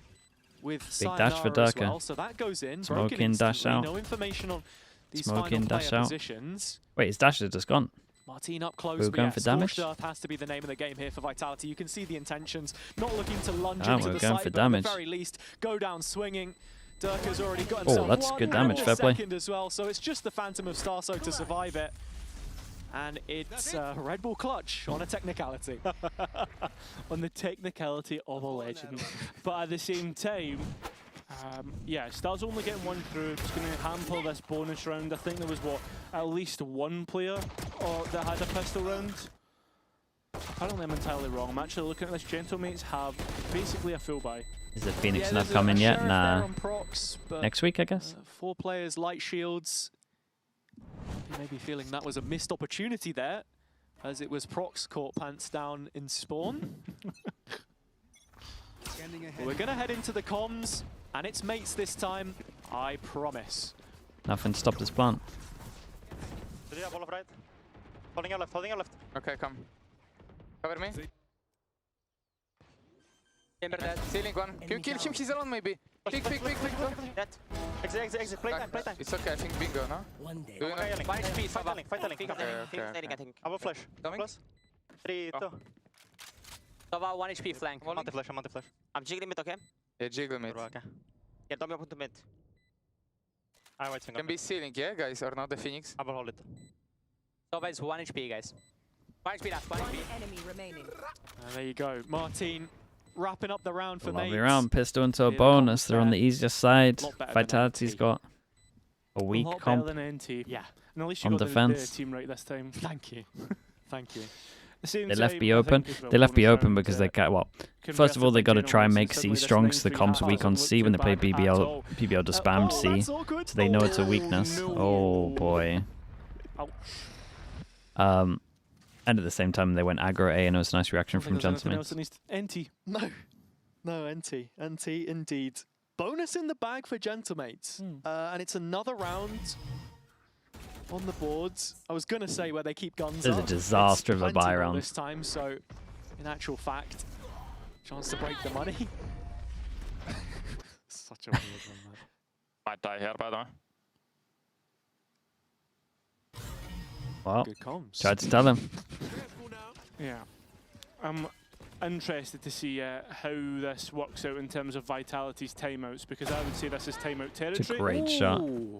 with big dash for Durka. Well, so that goes in. Smoke in, dash out. No information on these Smoke final in, dash player out. positions. Wait, his dash is just gone. Martin up close. We're going for damage. Scorched Earth has to be the name of the game here for Vitality. You can see the intentions. Not looking to lunge Ah, into we're the going site, for but damage. at the very least, go down swinging. Durka's already got himself that's good damage, fair play. as well, so it's just the Phantom of Starso to survive it. And it's Red Bull clutch on a technicality. On the technicality of a legend. But at the same time, yeah, Star's only getting 1 through. It's going to hamper this bonus round. I think there was, what, at least 1 player that had a pistol round. Apparently I'm entirely wrong. I'm actually looking at this. Gentlemates have basically a full buy. Is the Phoenix not coming yet? Nah. Procs, next week, I guess. 4 players, light shields. You may be feeling that was a missed opportunity there, as it was Procs caught pants down in spawn. We're going to head into the comms, and it's mates this time, I promise. Nothing stopped his plant. Ball of right. Holding your left, holding your left. Okay, come. Cover me. Ceiling one. Can you kill him? He's alone maybe. Pick. Dead. Exit. Play time. It's okay, I think bingo, no? Fight link. I think. I will flash. Coming. Plus. 3, 2. Sova 1 HP flank. I'm anti-flash, I'm anti-flash. I'm jiggling mid, okay? Yeah, jiggle mid. Okay. Yeah, don't be open to mid. I'm waiting. Can be ceiling, yeah, guys, or not the Phoenix. I will hold it. Sova is 1 HP, guys. 1 HP last, 1 One HP. enemy remaining. And there you go. Martin wrapping up the round for Lovely mates. round. Pistol into a Yeah, bonus. They're on the there. easiest side. Lot better than Vitality's NT. got a A weak lot better comp. than NT. Yeah, And at least you On got defense. the team right this time. thank you. Thank you. The same They left time, B I open. think, as well, They left B bonus open round, because they got well. converted First of all, they by got to general try and ones, make and C suddenly this strong because the 9-3 comp's weak on doesn't C look when they too play bad at BBL. all. PBL to spam C, that's all good. so they know it's a weakness. no. Oh boy. Ouch. And at the same time, they went aggro A, and it was a nice reaction from Gentlemen. NT. No, no, NT indeed. Bonus in the bag for Gentlemates. And it's another round on the boards. I was going to say where they keep guns There's a up. disaster It's of a plenty buy more round. this time, so in actual fact, chance to break the money. Such a weird one, man. Might die here, by the way. Well, Good comms. tried to tell him. Yeah. I'm interested to see how this works out in terms of Vitality's timeouts, because I would say this is timeout territory. It's a great shot. Ooh.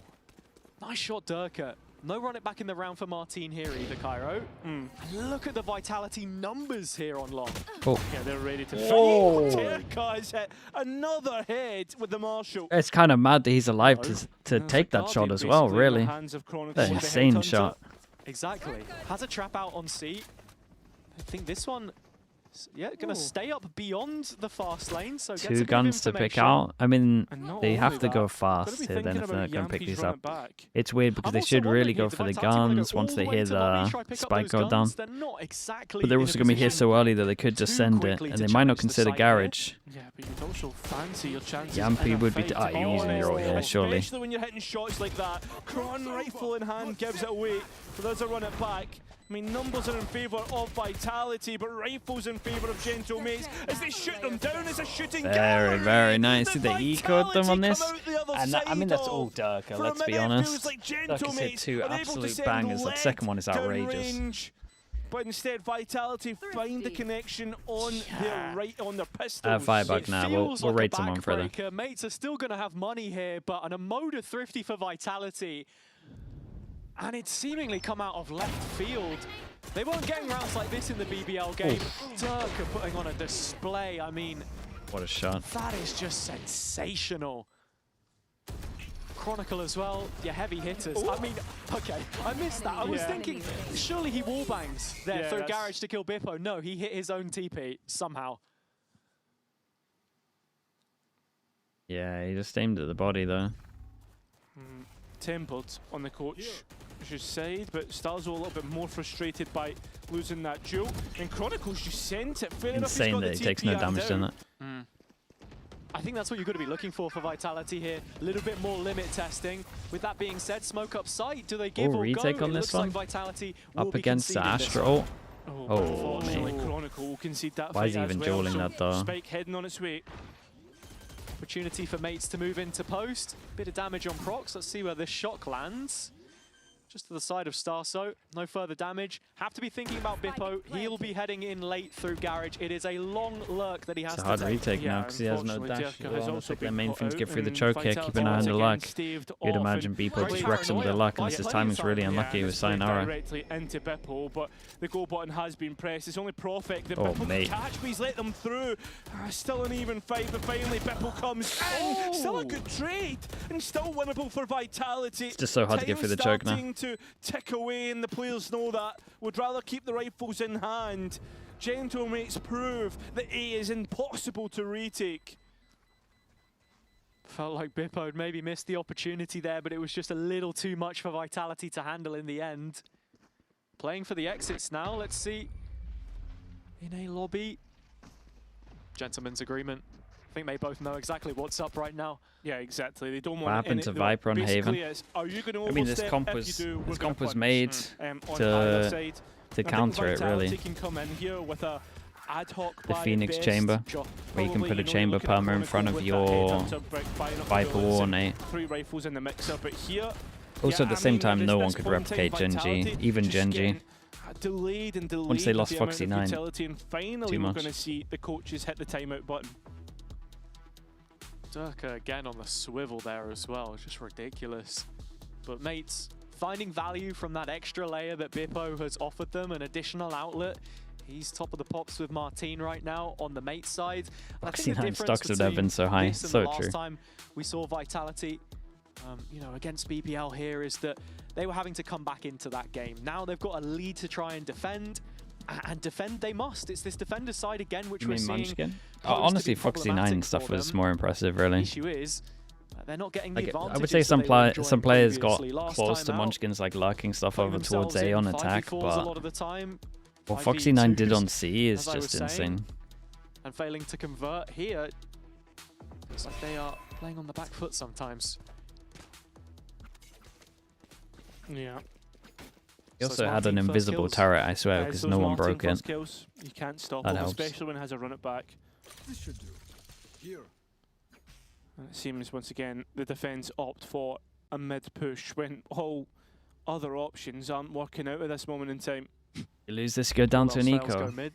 Nice shot, Durka. No run it back in the round for Martin here either, Cairo. And look at the Vitality numbers here on long. Oh, Yeah, they're ready to Whoa. Durka has hit another head with the Marshall. it's kind of mad that he's alive to There's take a that shot Guardian as well, basically in the really. hands of Chronicle That with the insane Headhunter. shot. Exactly. Has a trap out on C. I think this one, yeah, going to stay up beyond the fast lane. So gets a Two bit of guns to pick information. out. I mean, And not they have only to go that, fast gotta be here then thinking if they're about going to pick Yampi's these run up. it back. It's weird because I'm they also should really wondering go if for the Vitality wanna go guns once all they the way hear to lobby, the try pick up spike those go down. guns. They're not exactly But they're in a also going to be here position so early that they could just too send it, quickly and to they might not challenge the consider site here. garage. Yeah, but you'd also fancy your chances. Yampi in a would be fight, you're to be using your ult honest. here, surely. Especially when you're hitting shots like that. Cron rifle in hand gives it away. So there's a run it back. I mean, numbers are in favour of Vitality, but rifles in favour of Gentle Mates as they shoot them down as a shooting gallery. Very nice. The They ecoed them on Vitality this. come out the other And I mean, side that's all of. Durka, For a let's be minute, it honest. feels like Gentle Durka's hit Mates two are able to absolute send bangers. That lead second one is down outrageous. range. But instead, Vitality find the connection on their on their pistols. Firebug It now. We'll feels like a rate someone further. backbreaker. Mates are still going to have money here, but an Emoda thrifty for Vitality. And it's seemingly come out of left field. They weren't getting rounds like this in the BBL game. Durka putting on a display. I mean, What a shot. that is just sensational. Chronicle as well, your heavy hitters. I mean, okay, I missed that. I was thinking, surely he wallbangs there Yeah, through that's- Garage to kill Bippo. No, he hit his own TP somehow. Yeah, he just aimed at the body though. Tempered on the coach's side, but Starzo a little bit more frustrated by losing that duel. And Chronicles just sent it. Fair enough, he's Insane got that the he takes TP no and damage doing out. that. I think that's what you're going to be looking for Vitality here. A little bit more limit testing. With that being said, smoke up sight. Do they give or retake go? on It this looks like one. Vitality will Up be against the conceding this Astra one. ult. Oh, Oh, unfortunately, mate. Chronicle will concede that Why fight is he as even well, dueling so that, though? Spike heading on its way. Opportunity for Mates to move into post. Bit of damage on procs. Let's see where this shock lands. Just to the side of Starso. No further damage. Have to be thinking about Bippo. He'll be heading in late through Garage. It is a long lurk that he has It's a to hard take. retake now Yeah, because he has no unfortunately, dash. Durka Well, has that's also like their been main caught thing to out, get through the and choke here. Vitality Keep an eye on the once luck. again staved You'd off, imagine and Beepo just Great wrecks him with the paranoia. luck, unless his timing's really unlucky Yeah, with it's played Sayonara. directly into Bippo, but the goal button has been pressed. It's only Profec that Oh, Bippo can mate. catch, but he's let them through. Still an even fight, but finally Bippo comes in. Still a good trade, and still winnable for Vitality. It's just so hard to get through the choke now. Starting to tick away, and the players know that. Would rather keep the rifles in hand. Gentle Mates prove that A is impossible to retake. Felt like Bippo had maybe missed the opportunity there, but it was just a little too much for Vitality to handle in the end. Playing for the exits now. Let's see. In a lobby. Gentleman's agreement. I think they both know exactly what's up right now. Yeah, exactly. They don't What want happened any, to no, Viper on basically Haven? it's, are you going to I mean, this overstep? comp If was you do, we're this gonna comp was punch. made On either side. to I think counter it Vitality really. can come in here with a ad hoc The buy Phoenix best. chamber, Sure. where you can Probably, put a know, chamber looking at perma in front of Chronicle your with that headhunter brick, buying up Viper bullets War and Nate. 3 rifles in the mixer, but here. Also, yeah, at the I same mean, time, at no this one could point in replicate time, Genji, Vitality even just Genji. getting delayed and delayed. Once they lost the amount Foxy of 9, utility, and finally we're going to see the coaches hit the timeout button. Durka again on the swivel there as well. It's just ridiculous. But mates, finding value from that extra layer that Bippo has offered them, an additional outlet. He's top of the pops with Martin right now on the mate side. Foxy 9 stocks have never been so high. So true. Last time we saw Vitality, you know, against BBL here is that they were having to come back into that game. Now they've got a lead to try and defend. And defend they must. It's this defender side again, which we're seeing. Munchkin? Honestly, Foxy 9 stuff was more impressive, really. The issue is, they're not getting the advantages. I would say some players got close to Munchkins, like lurking stuff over towards A on attack, but what Foxy 9 did on C is just insane. And failing to convert here, it's like they are playing on the back foot sometimes. Yeah. He also had an invisible turret, I swear, because no one broke it. Kills, you can't stop That him, helps. especially when it has a run it back. This should do. Here. And it seems once again the defense opt for a mid push when all other options aren't working out at this moment in time. You lose this, go down to an Sales eco. go mid.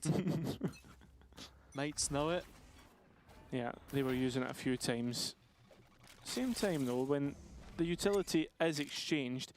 Mates know it. Yeah, they were using it a few times. Same time though, when the utility is exchanged,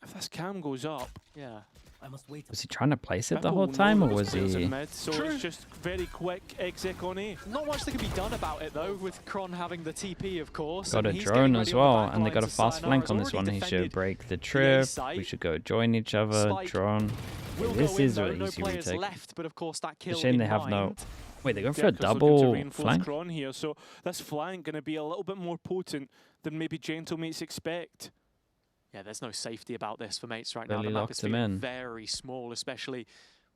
if this cam goes up, Yeah. I must wait. Was he trying to place it the Bippo whole will time, know or those was players he... in mid, so it's just very quick exec on A. Not much that can be done about it though, with Kron having the TP, of course. Got a and he's drone getting as ready on the well, back and they line got a to fast Sayonara. flank on Has this one. already He should defended break the the A trip. site. We should go join each other. Spike Drone. Will This go in is though, an no easy players retake. left, but of course that kill It's a shame in they have no... mind. Wait, they're going for a Dirk is looking to double reinforce flank? Kron here, so this flank going to be a little bit more potent than maybe Gentlemates expect. Yeah, there's no safety about this for mates right now. Really The map locked is him feeling in. very small, especially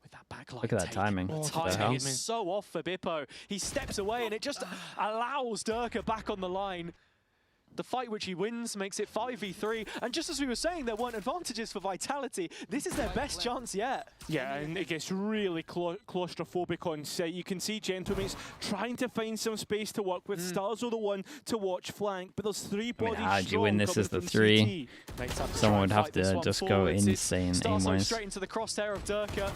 with that backline. Look at that timing. The What the timing hell? is so off for Bippo. He steps away and it just allows Durka back on the line. The fight which he wins makes it 5v3. And just as we were saying, there weren't advantages for Vitality. This is their best chance yet. Yeah, and it gets really claustrophobic on site. You can see Gentlemates trying to find some space to work with. Starzo the one to watch flank, but there's three bodies how do you win this strong as the coming from three? CT. Mates have to Someone try would and have fight this to one just go forwards. It's insane Starzo aim-wise. straight into the crosshair of Durka.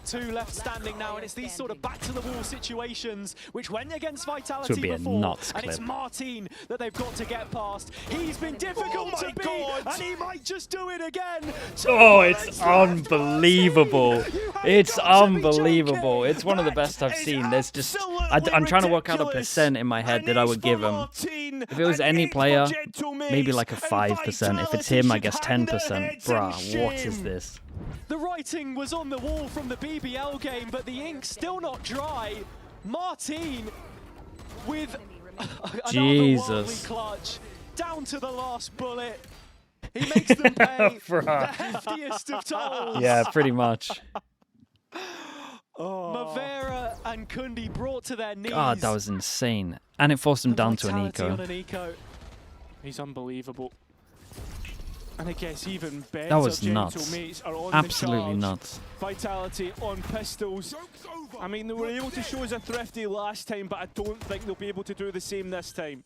Two left standing now, and it's these sort of back-to-the-wall situations which went against Vitality This would be a before, nuts and it's clip. Martin that they've got to get past. He's been difficult to beat, and he might just do it again. Oh, it's unbelievable. It's unbelievable. It's one of the best I've seen. There's just... I'm trying to work out a percent in my head that I would give him. If it was any player, maybe like a 5%. If it's him, I guess 10%. Bruh, what is this? The writing was on the wall from the BBL game, but the ink's still not dry. Martin with another worldly clutch, down to the last bullet. He makes them pay the heftiest of tolls. Yeah, pretty much. Mavera and Kundi brought to their knees. God, that was insane. And it forced him down to an eco. On an eco. He's unbelievable. And I guess even better, That was Gentlemates nuts. are on Absolutely the charge. nuts. Vitality on pistols. I mean, they were able to show us a thrifty last time, but I don't think they'll be able to do the same this time.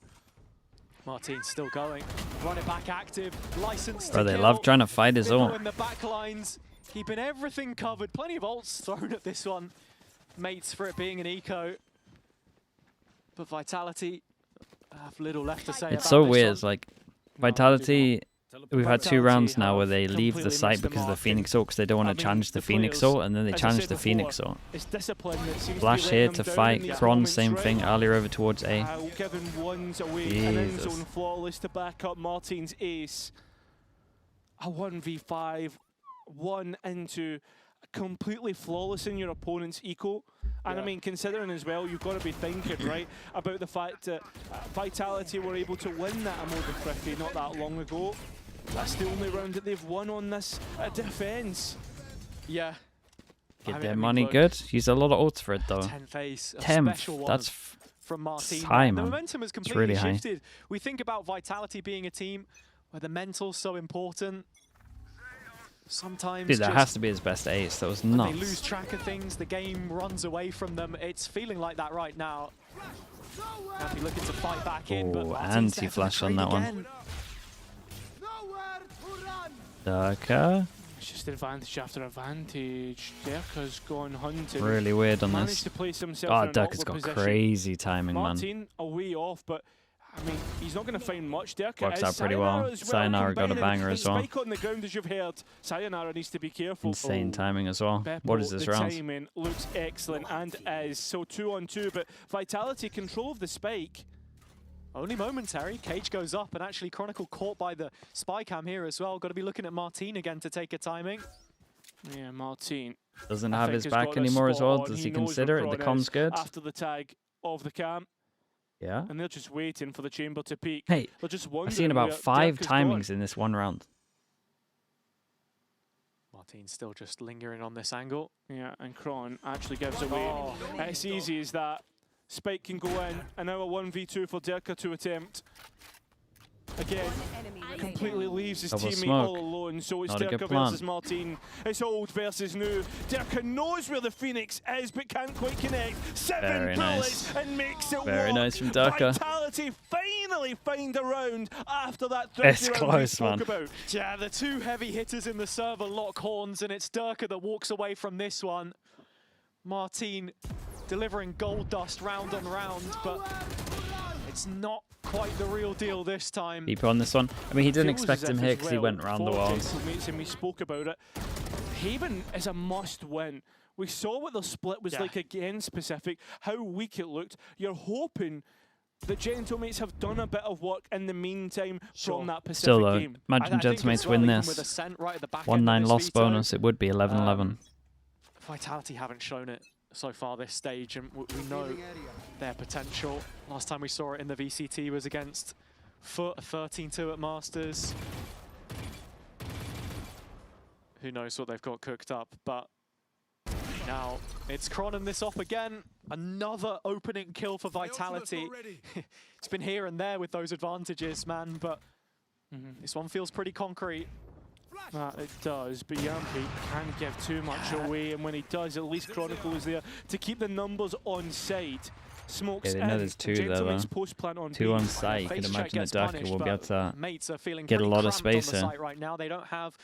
Martin's still going. Run it back active. License to Bro, they kill. love trying to fight his Bippo ult. in the back lines, keeping everything covered. Plenty of ults thrown at this one. Mates for it being an eco. But Vitality have little left to say about It's so this weird. one. It's like Vitality... We've had 2 rounds now where they leave the site because of the Phoenix ult because they don't want to challenge the Phoenix ult, and then they challenge the Phoenix ult. It's discipline that seems Flash to be here letting to them down fight in these Kron, moments, same right? thing, earlier over towards A. Giving ones away, an end Jesus. zone flawless to back up Martin's ace. A 1v5, one into completely flawless in your opponent's eco. And I mean, considering as well, you've got to be thinking, right, about the fact that Vitality were able to win that Amoda 50 not that long ago. That's the only round that they've won on this defense. Yeah. Get their money good. Use a lot of ults for it though. 10 face, a 10th, special one that's from Martin. high, The man. momentum has It's completely really high. shifted. We think about Vitality being a team where the mental's so important. Sometimes Dude, that just has to be his best ace. That was when nuts. they lose track of things, the game runs away from them. It's feeling like that right now. Now be looking to fight back in, but Oh, Martin's anti-flash there for the on that trade one. again. Durka. It's just advantage after advantage. Derka's gone hunting. Really weird on Managed this. to place himself God, in an Derka's awkward got position. crazy timing, man. Martin away off, but I mean, he's not going to find much. Derka Works is out pretty Sayonara well. as Sayonara got a combining banger as well. Spike on the ground, as you've heard. Sayonara needs to be careful. Insane timing as well. Beppo, What is this the round? timing looks excellent and is. So 2-on-2, but Vitality control of the spike. Only momentary. Cage goes up, and actually Chronicle caught by the spy cam here as well. Got to be looking at Martin again to take a timing. Yeah, Martin Doesn't I have think his has back got a anymore as spot well. on. Does he knows consider where it? The Kron comms is good? after the tag of the cam, Yeah. and they're just waiting for the chamber to peak. Hey, They're just I've wondering seen about where 5 Derka's timings gone. in this one round. Martin's still just lingering on this angle. Yeah, and Kron actually gives away. Oh. It's easy as that. Spike can go in, and now a 1v2 for Derka to attempt. Again, completely leaves his Double teammate smoke. all alone, so it's Not a good Derka plan. versus Martin. It's old versus new. Derka knows where the Phoenix is, but can't quite connect. 7 Very bullets nice. and makes it Very work. nice from Derka. Vitality finally find a round after that 30 It's round we close, spoke man. about. Yeah, the 2 heavy hitters in the server lock horns, and it's Derka that walks away from this one. Martin delivering gold dust round on round, but it's not quite the real deal this time. Keep on this one. I mean, he didn't Feels expect as him if here as because he well went round the for walls. Gentlemeats, and we spoke about it. Haven is a must win. We saw what the split was like again specific, how weak it looked. You're hoping the Gentlemates have done a bit of work in the meantime from that Pacific Still though, game. imagine I think Gentlemates as well, win even this. with a cent right at the back end of 1-9 this loss veto, bonus, it would be 11-11. Vitality haven't shown it so far this stage, and we know their potential. Last time we saw it in the VCT was against Foot, 13-2 at Masters. Who knows what they've got cooked up, but now it's Kron and this off again. Another opening kill for Vitality. It's been here and there with those advantages, man, but this one feels pretty concrete. It does, but Yampi can't give too much away, and when he does, at least Chronicle is there to keep the numbers on side. Smokes Yeah, they know in, there's 2 there Gentlemates though. post plant on 2 B. on site. You Face can check imagine gets that Derka punished, will be able but to mates are feeling get a pretty lot of cramped space on the here. site right now. They don't have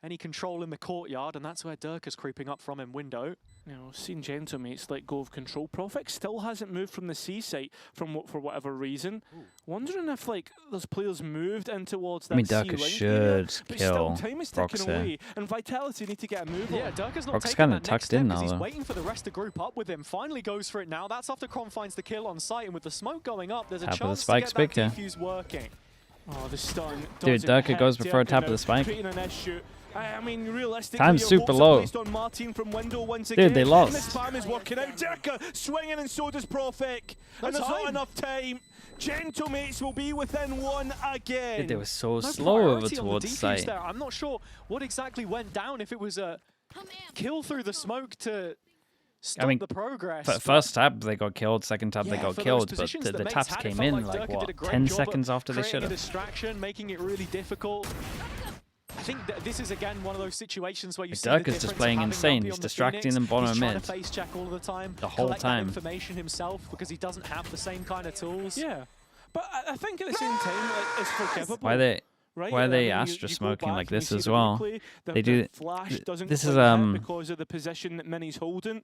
any control in the courtyard, and that's where Derka's creeping up from in window. You know, seen Gentlemates let go of control. Profix still hasn't moved from the C site for whatever reason. Wondering if like those players moved in towards that I mean, C Derka link should area, but kill still time is ticking Rox here. away, and Vitality need to get a move Yeah, on. Derka's not Rock's taking kinda that next tucked step in because now, he's though. waiting for the rest to group up with him. Finally goes for it now. That's after Kron finds the kill on site, and with the smoke going up, there's a Tap of the chance to spike's get that big here. defuse working. Oh, the stun. Dude, doesn't Derka hit goes before a Derka tap of now, the spike. creating an issue. I mean, realistically, Time's your super hopes are low. placed on Martin from window once Dude, again. they And lost. the spam is working out. Derka swinging, and so does Profic. No And there's time. not enough time. Gentlemates will be within 1 again. Dude, they were so No slow over priority on the towards defuse site. there. I'm not sure what exactly went down, if it was a kill through the smoke to stop mean, the progress. But first tap they got killed, second tap they Yeah, got for those killed, but positions the that Mates taps had, it came felt in like like Derka did a what, great 10 job at seconds after they should creating a have. distraction, making it really difficult. I think that this is again one of those situations where you see Derka's the just difference of playing having insane. Lumpy He's on the distracting Phoenix. them bottom He's trying mid. to face check all of the time, The whole collect time. that information himself because he doesn't have the same kind of tools. Yeah. But I think at the same time, like, it's forgivable. Why they Right? why are I they mean, Astra you go smoking back like and you this see as the well? replay, They do- the flash doesn't this is, quite hit because of the position that Mini's holding.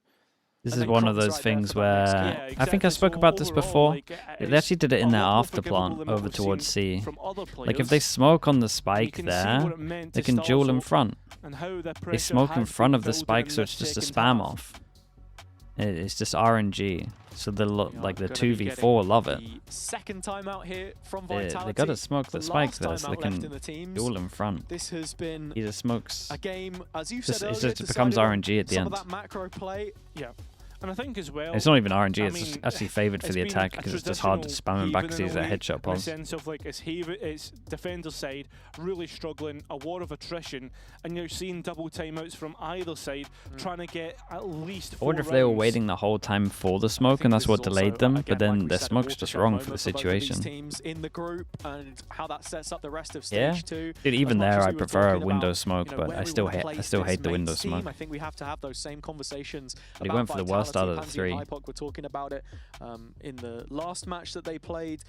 This And is then one of Kron's those right there things for that next where kill. Yeah, I think exactly. I spoke So about this overall, before. like, They it's actually did it in a their lot more after forgivable plant than what over we've towards seen C. from other Like if players. they smoke on the You spike can see what there, it meant they to can start duel in off front. and how the They pressure smoke in has front been of the building spike, in so this it's just a second spam half. off. It's just RNG. So the We are like the gonna be 2v4 getting love it. the second timeout here from They Vitality. got to smoke the The spike last there, so they timeout left in can the teams. duel in front. This has been He just smokes. a game, as you Just- said it earlier, just becomes decided on RNG at the some end. of that macro play. Yeah. And I think as well, It's not even RNG. I It's just mean, actually favored for it's the been attack a because it's just hard to spam him back because traditional he's a Haven headshot in the pulse. sense of like it's defender side really struggling, a war of attrition, and you're seeing double timeouts from either side trying to get at least I 4 wonder if they were rounds. waiting the whole time for the smoke, think and that's this what is also, delayed them. again, But then like we their said, a smoke's just watershed wrong for the moment both of these situation. teams in the group and how that sets up the rest of Yeah. stage 2. Dude, even As much there, as I we were prefer a talking window about, smoke, you know, but where I we still wanna hate place the this window main smoke. team, I think we have to have those same conversations But he about went for the worst lost out of the Pansy 3. and IPOC were talking about it in the last match that they played.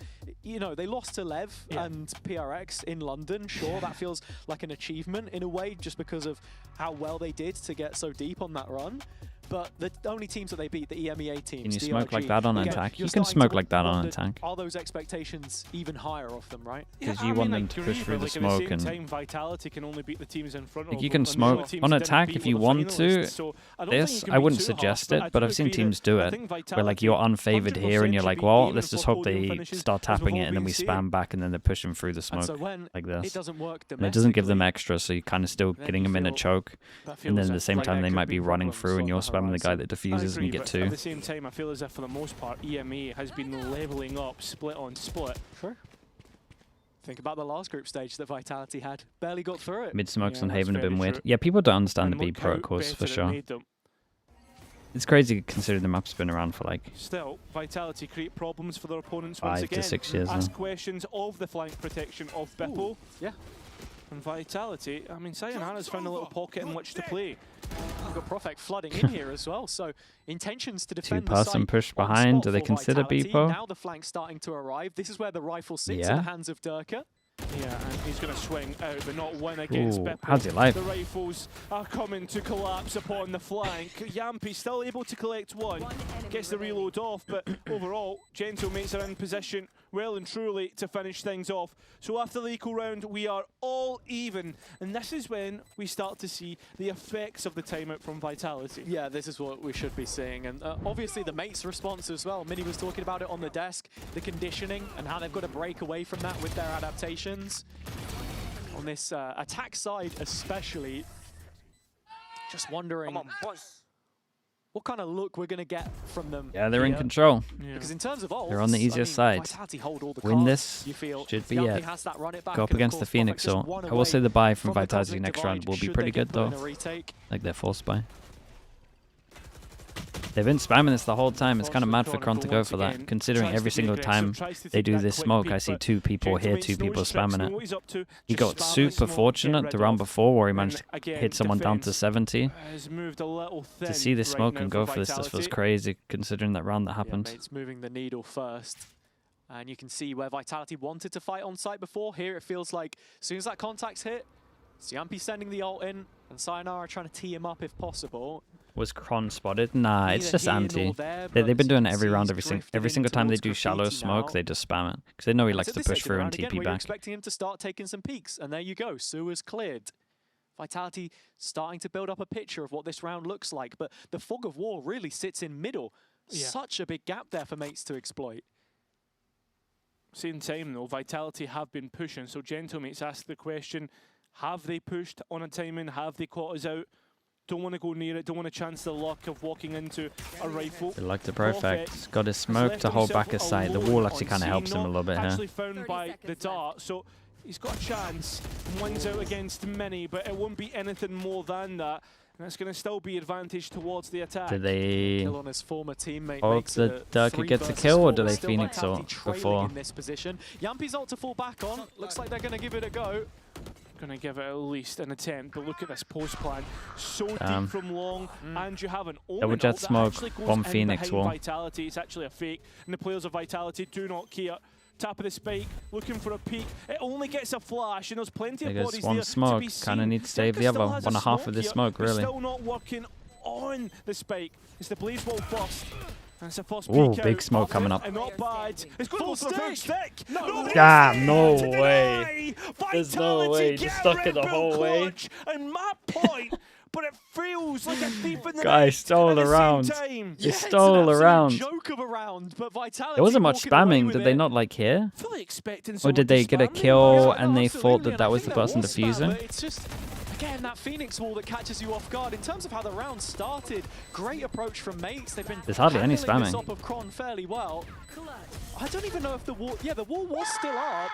You know, they lost to Lev and PRX in London. Sure, that feels like an achievement in a way, just because of how well they did to get so deep on that run. But the only teams that they beat, the EMEA teams, Can you DRG, smoke like that on again, attack? you're You can starting smoke to like that on wonder, attack. Are those expectations even higher of them, right? Because Yeah, you I want mean, them to push through the like smoke, at the same and time, Vitality can only beat the teams in front like of you them, can and the only smoke teams on they didn't attack beat if were you the want finalists, to. so I don't think This, you can I be wouldn't too harsh, suggest it, I but do I've seen agree teams that do I it. think Where like you're unfavored here and you're like, well, let's just hope they start tapping it and then we spam back and then they're pushing through the And smoke so when like it this. doesn't work And it doesn't give them domestically, extra, so you're kind of still then getting you them in a feel choke. that And then feels at the as same if, time, they there might could be running problems through and on you're the spamming the guy horizon. that I diffuses and you agree, get but at 2. the same time, I feel as if for the most part, EMEA has been leveling up split on split. Sure. Think about the last group stage that Vitality had. Barely got through it. Mid smokes Yeah, on that's Haven have been very weird. true. Yeah, people don't understand the And B look how protocols for better it sure. made them. It's crazy considering the map's been around for like Still, Vitality create problems for their opponents once 5 again. to 6 years Ask now. questions of the flank protection of Bippo. Yeah. And Vitality, I mean, Sayonara's found a little pocket in which to play. We've got Profec flooding in here as well, so intentions to defend the Two-person site push on behind. spot Do they for consider Vitality. Bippo? Now the flank's starting to arrive. This is where the rifle sits in Yeah. the hands of Durka. Yeah, and he's going to swing out, but not win against Ooh, Bippo. how's he live? The rifles are coming to collapse upon the flank. Yampy still able to collect one, gets the reload off, but overall, Gentlemates are in position well and truly to finish things off. So after the eco round, we are all even, and this is when we start to see the effects of the timeout from Vitality. Yeah, this is what we should be seeing. And obviously the mates' response as well. Minnie was talking about it on the desk, the conditioning and how they've got to break away from that with their adaptations. On this attack side especially, just wondering what kind of look we're going to get from them. Yeah, they're in here. control. Yeah. Because in terms of ults, They're on the easiest side. Vitality hold all the Win cards, this, you feel. should be Yampy it. has that run it back, Go up and of against the course, Profec Phoenix, just so one I will say the buy from the Vitality Cosmic next Divide round will be should pretty they get good put in though. a retake. Like their force buy. They've been spamming this the whole time. It's kind of mad for Kron to go for that, considering every single time they do this smoke, I see 2 people here, 2 people spamming it. He got super fortunate the round before where he managed to hit someone down to 70. To see this smoke and go for this just feels crazy, considering that round that happened. Yeah, mates moving the needle first. And you can see where Vitality wanted to fight on site before. Here it feels like as soon as that contact's hit, Yampy sending the ult in, and Sayonara trying to tee him up if possible. Was Kron spotted? Nah, it's Neither just here nor anti. there, They've but been doing you it can every see round, he's every drifted single in time they towards do shallow graffiti smoke, now. they just spam it. Because they know he likes So to this push second through and round again, TP where you're back. expecting him to start taking some peeks, and there you go, Sewer's cleared. Vitality starting to build up a picture of what this round looks like, but the fog of war really sits in middle. Yeah. Such a big gap there for mates to exploit. Same time though, Vitality have been pushing, so Gentlemates ask the question, have they pushed on a timing? Have they caught us out? Don't want to go near it, don't want to chance the luck of walking into a rifle. They like the perfect. Got his smoke to hold back his side. The wall actually kind of helps him a little bit here. Actually found by the dart, so he's got a chance. One's out against Mini, but it won't be anything more than that. And that's going to still be advantage towards the attack. Do they Kill on his former teammate hope makes that it Durka 3 gets a versus kill, or 4, do they still Phoenix Vitality ult trailing before? in this position. Yampy's ult to fall back on. Looks like they're going to give it a go. Going to give it at least an attempt, but look at this post plan. So Damn. deep from long, and you have an Double Omen jet ult that smoke, actually goes one in Phoenix behind wall. Vitality. It's actually a fake, and the players of Vitality do not care. Top of the spike, looking for a peek. It only gets a flash, and there's plenty There of goes bodies one there smoke. to be Kind of seen. need to save Durka the other still has a 1.5 of this here, smoke, but really. still not working on the spike. It's the blaze wall first. That's the first Ooh, peek big out. smoke coming up. And not bad. It's good Full for the third stick. stick. Nobody Damn, is no there to way. deny. There's no Vitality way. get Just a stuck Red it the Bull whole way. clutch and map point, but it feels like a thief in the Guy night stole at the the same round. time. They Yeah, stole it's an around. absolute joke of a round, but Vitality There wasn't much walking away spamming. with Did they it. not like here? Fully expecting Or someone did they to get a spam them. kill Yeah, and they absolutely, thought that and that I was think the person was spam, defusing? but it's just, again, that Phoenix wall that catches you off guard. In terms of how the round started, great approach from mates. They've been There's hardly any handling this spamming. up of Kron fairly well. I don't even know if the wall... Yeah, the wall was still up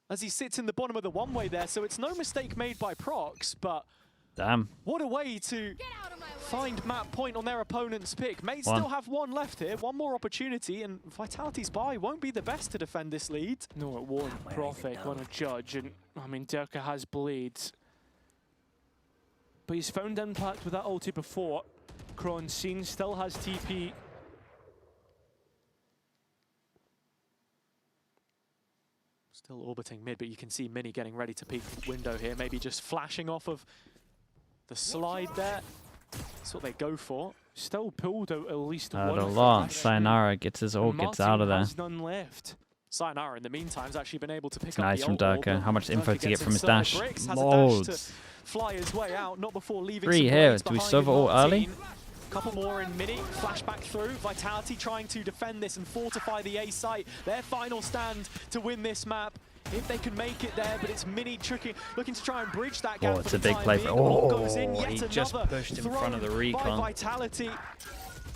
as he sits in the bottom of the one-way there, so it's no mistake made by Prox, but Damn. what a way to find map point on their opponent's pick. Mates One. still have one left here, one more opportunity, and Vitality's buy won't be the best to defend this lead. No, it won't. Profec on a judge, and I mean, Durka has blades. But he's found impact with that ulti before. Kron seen, still has TP. Still orbiting mid, but you can see Mini getting ready to peek window here. Maybe just flashing off of the slide there. That's what they go for. Still pulled out at least Not one a lot. flash. Sayonara gets his ult, gets out of there. Has none left. Sayonara, in the meantime, has actually been able to pick It's up nice the from ult wall, Durka. but How much info Durka to get gets from his inside. dash? Bricks has a dash Loads. to fly his way out, not before leaving 3 some here. blades Do we behind serve it all early? Martin. Couple more in Mini, flashback through. Vitality trying to defend this and fortify the A site. Their final stand to win this map. If they can make it there, but it's Mini tricky, looking to try and bridge that gap. Oh, it's a big play for. Oh, he just pushed in front of the recon. Vitality.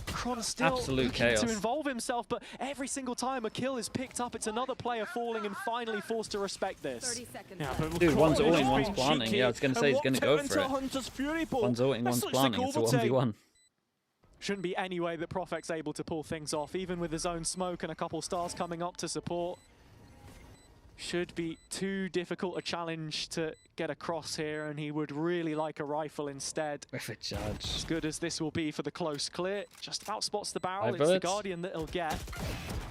Kron still Absolute looking chaos. to involve himself, but every single time a kill is picked up, it's another player falling and finally forced to respect this. 30 seconds. Yeah, but Dude, one's Kron has ulting, one's been planting. cheeky Yeah, I was going to say he's going to and go walked for out it. into Hunter's Fury Ball. One's ulting, This one's looks like planting. It's a overtime. 1v1. Shouldn't be any way that Profec's able to pull things off, even with his own smoke and a couple stars coming up to support. Should be too difficult a challenge to get across here, and he would really like a rifle instead. With a As judge. good as this will be for the close clear, just about spots the barrel. 5 It's the bullets. Guardian that he'll get.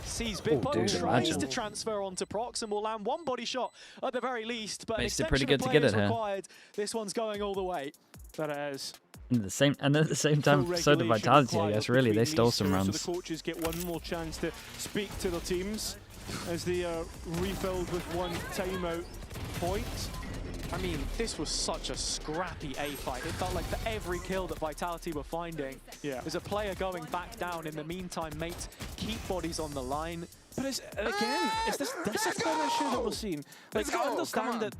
Sees Bippo, dude, tries imagine. to transfer onto Prox and will land one body shot at the very least, but an Makes it pretty extension good of to get play is it here. required. This one's going all the way. That it is. And at the same time, so did Vitality, I guess, really. They stole some runs. So the coaches get one more chance to speak to their teams as they are refilled with one timeout point. I mean, this was such a scrappy A fight. It felt like for every kill that Vitality were finding, Yeah. there's a player going back down. In the meantime, mates keep bodies on the line. But it's, again, it's this discipline issue that we're seeing. Like, I understand that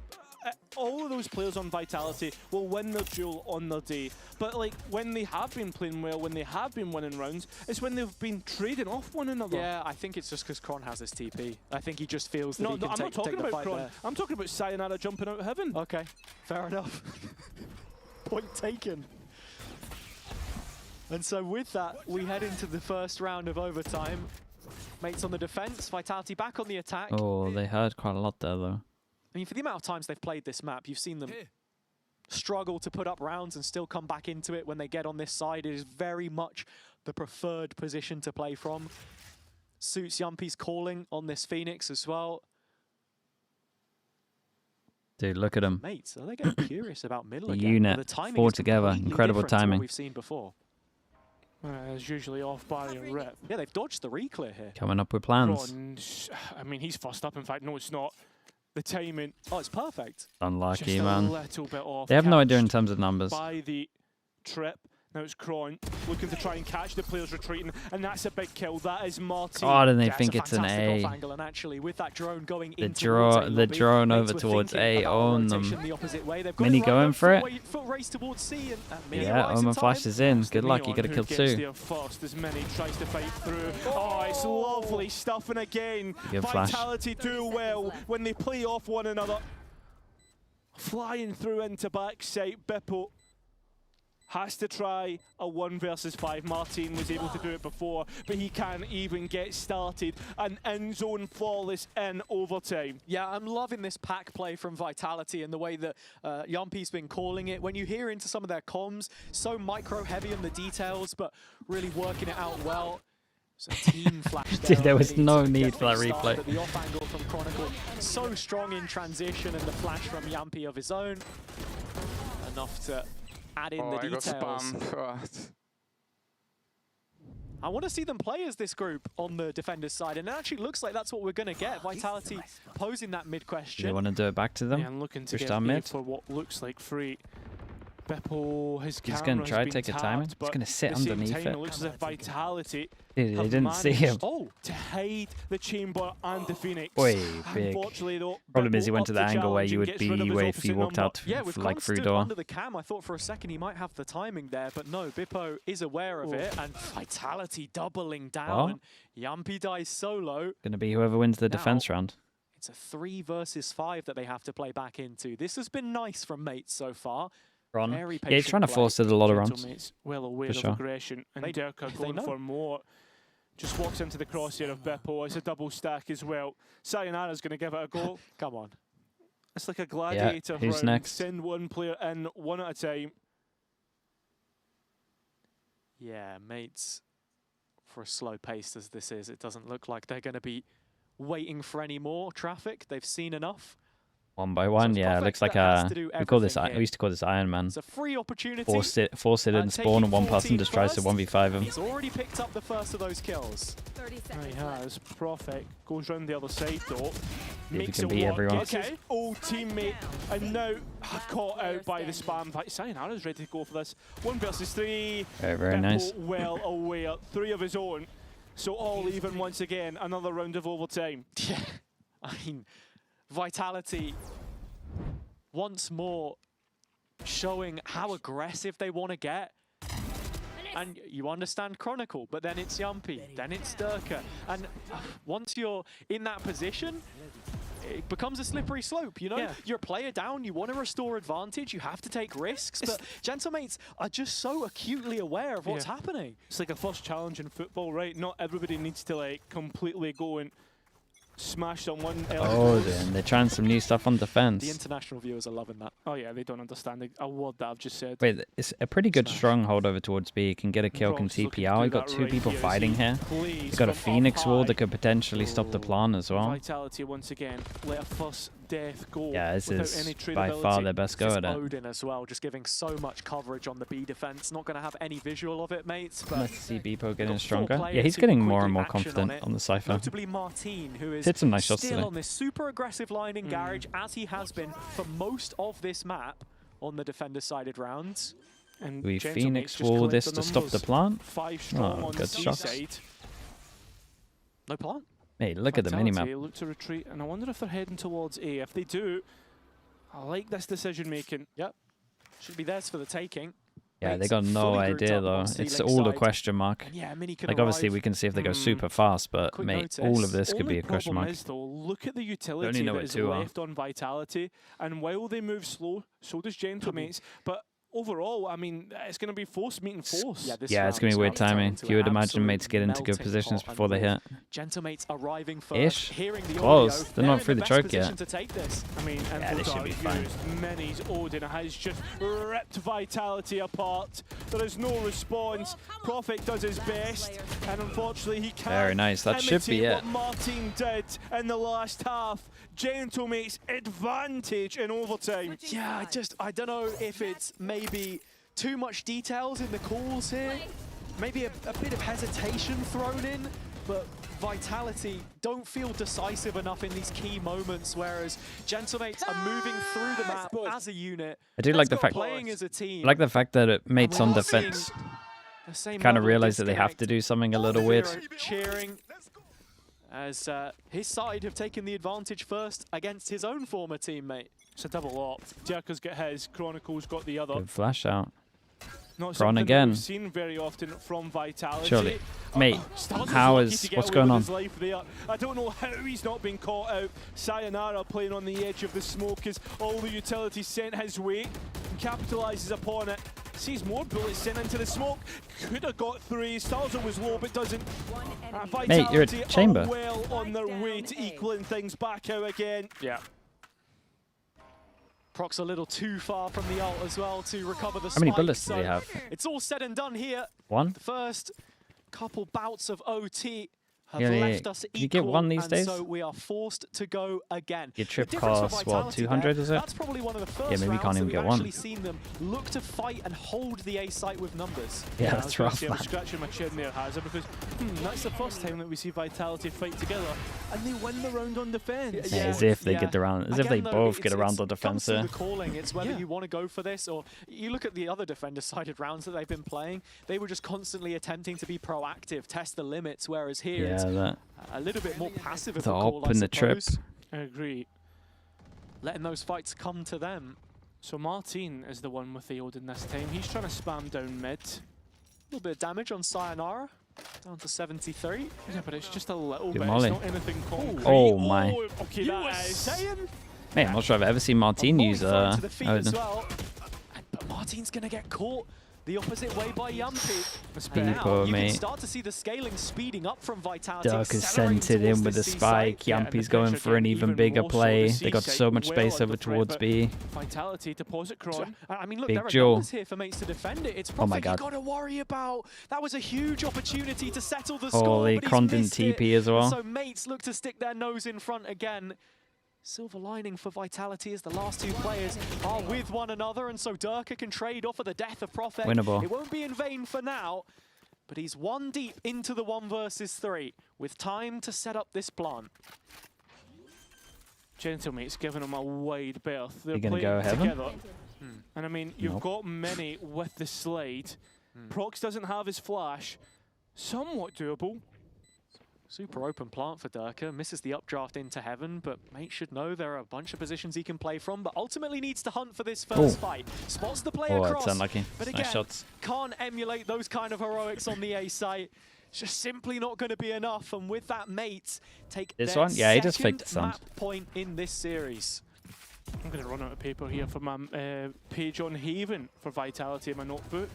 all of those players on Vitality will win their duel on their day. But like, when they have been playing well, when they have been winning rounds, it's when they've been trading off one another. Yeah, I think it's just because Kron has his TP. I think he just feels that No, he can I'm not take talking the about fight Kron. there. I'm talking about Sayonara jumping out of heaven. Okay, fair enough. Point taken. And so with that, we head into the first round of overtime. Mates on the defense, Vitality back on the attack. Oh, they heard quite a lot there, though. I mean, for the amount of times they've played this map, you've seen them struggle to put up rounds and still come back into it when they get on this side. It is very much the preferred position to play from. Suits Yumpy's calling on this Phoenix as well. Dude, look at him. Mates, are they getting curious about middle The again? unit, The timing 4 is together, completely incredible different to what timing. we've seen before. It's usually off by a rip. Yeah, they've dodged the reclear here. Coming up with plans. Kron, I mean, he's fussed up. In fact, no, it's not. The timing, Oh, it's perfect. Unlucky, just a man. little bit off. They have no idea in Catched terms of numbers. by the trip. Now it's Kron looking to try and catch the players retreating, and that's a big kill. That is Martin. Oh, then they Yeah, think a it's an fantastic A. off angle, and actually with that drone going The in draw- towards A the lobby, drone mates over were towards thinking A, about own rotation them. the opposite way. They've got Mini it right going now, for full it? full race towards C, and Mini Yeah, arrives in Omen time. flashes in. It's Good the luck, you Neon gotta who kill gets 2. there first as Mini tries to fight through. Oh, it's lovely stuff, and again, Good flash. Vitality do well when they play off one another. Flying through into backside, Bippo has to try a 1 versus 5. Martin was able to do it before, but he can't even get started. An in-zone flawless in overtime. Yeah, I'm loving this pack play from Vitality and the way that Yumpy's been calling it. When you hear into some of their comms, so micro-heavy on the details, but really working it out well. So team flash Dude, there was already no to need get for that things started, replay. But the off angle from Chronicle, so strong in transition, and the flash from Yumpy of his own. Enough to add in the I got details. spammed. I want to see them play as this group on the defender's side, and it actually looks like that's what we're going to get. Vitality posing that mid Do question. they want to do it back to them? Yeah, and looking to Push get down A mid. for what looks like free. Bippo, his He's camera gonna has try to been take a tapped, timing. He's but gonna sit at the same underneath time, it. It looks as if Vitality Dude, they have didn't see him. managed to hide the chamber and the Phoenix. Boy, big. Unfortunately, though, Problem is he Bippo went to up the angle where challenge you and would gets rid of be his if you opposite walked number. out Yeah, with like Kron through stood door. under the cam, I thought for a second he might have the timing there, but no, Bippo is aware of it, and Vitality doubling down, Well. and Yumpy dies solo. Gonna be whoever wins the Now- defense round. It's a 3 versus 5 that they have to play back into. This has been nice from mates so far. Ron. Very Yeah, he's trying to patient force it a lot of runs. Gentleman's well aware For of sure. aggression, and They Durka going know. for more. Just walks into the crosshair of Bippo. It's a double stack as well. Sayonara's going to give it a go. Come on. It's like a gladiator who's round. next? Send one player in, one at a time. Yeah, mates, for as slow paced as this is, it doesn't look like they're going to be waiting for any more traffic. They've seen enough. One by one, yeah. It looks like we used to call this Iron Man. It's a free opportunity. Force it in spawn, and one person just tries to 1v5 him. He's already picked up the first of those kills. 30 He seconds. has. Prophet goes round the other side though. he Makes can it beat work. everyone. Gets his old teammate and now caught out by the spam. Sayonara's ready to go for this. 1 versus 3. Very, very nice. Well aware. 3 of his own. So all even once again. Another round of overtime. Yeah, I mean, Vitality once more showing how aggressive they want to get. And you understand Chronicle, but then it's Yumpy, then it's Durka. And once you're in that position, it becomes a slippery slope, you know? Yeah. You're a player down, you want to restore advantage, you have to take risks, but Gentlemates are just so acutely aware of what's happening. It's like a first challenge in football, right? Not everybody needs to like completely go and smash someone. Oh, then they're trying some new stuff on defense. The international viewers are loving that. Oh yeah, they don't understand a word that I've just said. Wait, it's a pretty good Smash. stronghold over towards B. You can get a kill, can Props looking TP to out. do You got that 2 right people here. fighting here. Please, You got a from Phoenix up wall high. that could potentially stop the plan as well. Vitality once again let a first death go. Yeah, this without is any by far tradability. their best This go is at it. Odin as well, just giving so much coverage on the B defense. Not going to have any visual of it, mates. But Let's see Beepo getting got 4 stronger. players Yeah, he's who getting can more quickly and more action on confident it. on the Cypher. Notably Martin, who is Hit some nice shots still today. on this super aggressive line in Garage, as he has been for most of this map on the defender-sided rounds. And We Gentlemates Phoenix just wall collect this the to stop the numbers. plant. 5 strong Oh, on the good C shots. side. No plant. Hey, look at the Vitality minimap. look to retreat, and I wonder if they're heading towards A. If they do, I like this decision making. Yep. Should be theirs for the taking. Yeah, they Mates got no fully grouped idea up though. on It's C-Link all a side. question mark. And yeah, Mini can Like obviously arrive. we can see if they go super fast, but Quick mate, notice. all of this could Only be a question problem mark. is though, look at the utility know that where is 2 are. left on Vitality, and while they move slow, so does Gentlemates. But overall, I mean, it's going to be force meeting force. Yeah, this Yeah, it's round gonna be is weird about to turn timing. into You an would imagine absolute mates get into good melting positions pot, before they and hit. Gentlemates arriving first, Ish. hearing the Close. audio. They're not in through the best choke position yet. to take this. I mean, and Yeah, they should be fine. Minis Odin has just ripped Vitality apart. There is no response. Prophet does his best, and unfortunately he can't. Very nice. That should be imitate it. what Martin did in the last half. Gentlemates advantage in overtime. Yeah, I don't know if it's maybe too much details in the calls here. Maybe a bit of hesitation thrown in, but Vitality don't feel decisive enough in these key moments, whereas Gentlemates are moving through the map as a unit. I do like the fact playing as a team. I like the fact that it mates And on we're defense seeing the same kind of level realize that they have to disconnect. do something a little weird. Zero cheering as his side have taken the advantage first against his own former teammate. It's a double op. Jerker's got his, Chronicle's got the other. Good flash out. Not Chron something again. that we've seen very often from Vitality. Surely. Mate, Stars how lucky is- to get what's away going with on? his life there. I don't know how he's not been caught out. Sayonara playing on the edge of the smoke as all the utilities sent his way and capitalises upon it. Sees more bullets sent into the smoke. Could have got 3. Starzer was low but doesn't. One enemy. Mate, you're at Vitality chamber. are well on their way to equaling things back out again. Yeah. Proc's a little too far from the ult as well to recover the How many spike, bullets do they so have? It's all said and done here. 1? The first couple bouts of OT have Yeah, left yeah. us Can you get equal, one these and days? so we are forced to go again. Your The trip difference for costs, what, Vitality 200 there, is it? That's probably one of the first maybe you can't rounds even that get we've one. actually seen them look to fight and hold the A site with numbers. Yeah, I that's was gonna rough, say, I'm man. scratching my chin there, Hazard, because that's the first time that we see Vitality fight together, and they win the round on defense. Yeah, as if they get around, as if they Again, though, both get it's- around the it comes defense through there. the calling. It's whether Yeah. you want to go for this or you look at the other defender-sided rounds that they've been playing. They were just constantly attempting to be proactive, test the limits, whereas here Yeah, it's that. a little bit more passive of The a call, op I and the trip. suppose. I agree. Letting those fights come to them. So Martin is the one with the Odin this time. He's trying to spam down mid. A little bit of damage on Sayonara, down to 73. Yeah, but it's just a little Good bit. molly. It's not anything concrete. Oh my. Okay, You were that is. saying? Mate, I'm not sure I've ever seen Martin Molly use thrown to the feet as Odin. well. But Martin's going to get caught the opposite way by Yampy. Deepo, Now you mate. can start to see the scaling speeding up from Vitality. Dark is accelerating sent it in towards with the this C spike. site. Yeah, and Yampy's the going pressure for an getting even even bigger more so. play. The They got C so site much well space under over threat, towards but B. Vitality deposit Kron. I mean, look, Big there are Joe. numbers here for mates to defend it. It's Oh my Prophet God. you got to worry about. That was a huge opportunity to settle the Holy, score, but Kron he's didn't missed it. TP as well. So mates look to stick their nose in front again. Silver lining for Vitality is the last two players are with one another, and so Durka can trade off of the death of Prophet. Winnable. It won't be in vain for now, but he's one deep into the 1 versus 3 with time to set up this plant. Gentlemate's giving him a wide berth. They're You gonna playing go heaven? together. And I mean, you've Nope. got many with the slide. Prox doesn't have his flash. Somewhat doable. Super open plant for Durka, misses the updraft into heaven, but mate should know there are a bunch of positions he can play from, but ultimately needs to hunt for this first fight. Spots the player Oh, cross, it's unlucky. but Nice again, shots. can't emulate those kind of heroics on the A site. It's just simply not going to be enough, and with that, mates take This their one? Yeah, he just second faked the sound. map point in this series. I'm going to run out of paper here for my page on Haven for Vitality in my notebook.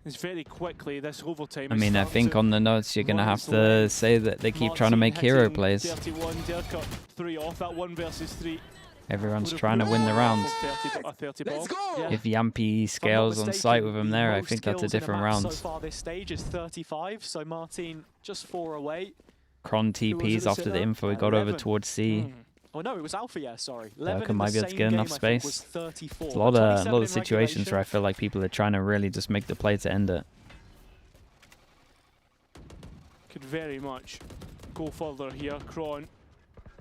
It's very quickly, this overtime. I mean, I think on the notes you're going to have to say that they keep trying to make hero plays. 31, Durka 3 off, that 1 versus 3. Everyone's trying to win the round. A 30 ball. Let's go! Yeah. If Yampy If I'm not scales on mistaken, site with him the there, I most think that's a kills in different map round. So far this stage is 35, so Martin just 4 away. Kron TPs after the info he got over 11. towards C. Oh no, it was Alpha, yeah, sorry. 11 Durka in might the be able to same get game, enough I think, space. was 34. It's a lot 27 of in situations where I regulation. feel like people are trying to really just make the play to end it. Could very much go further here. Kron,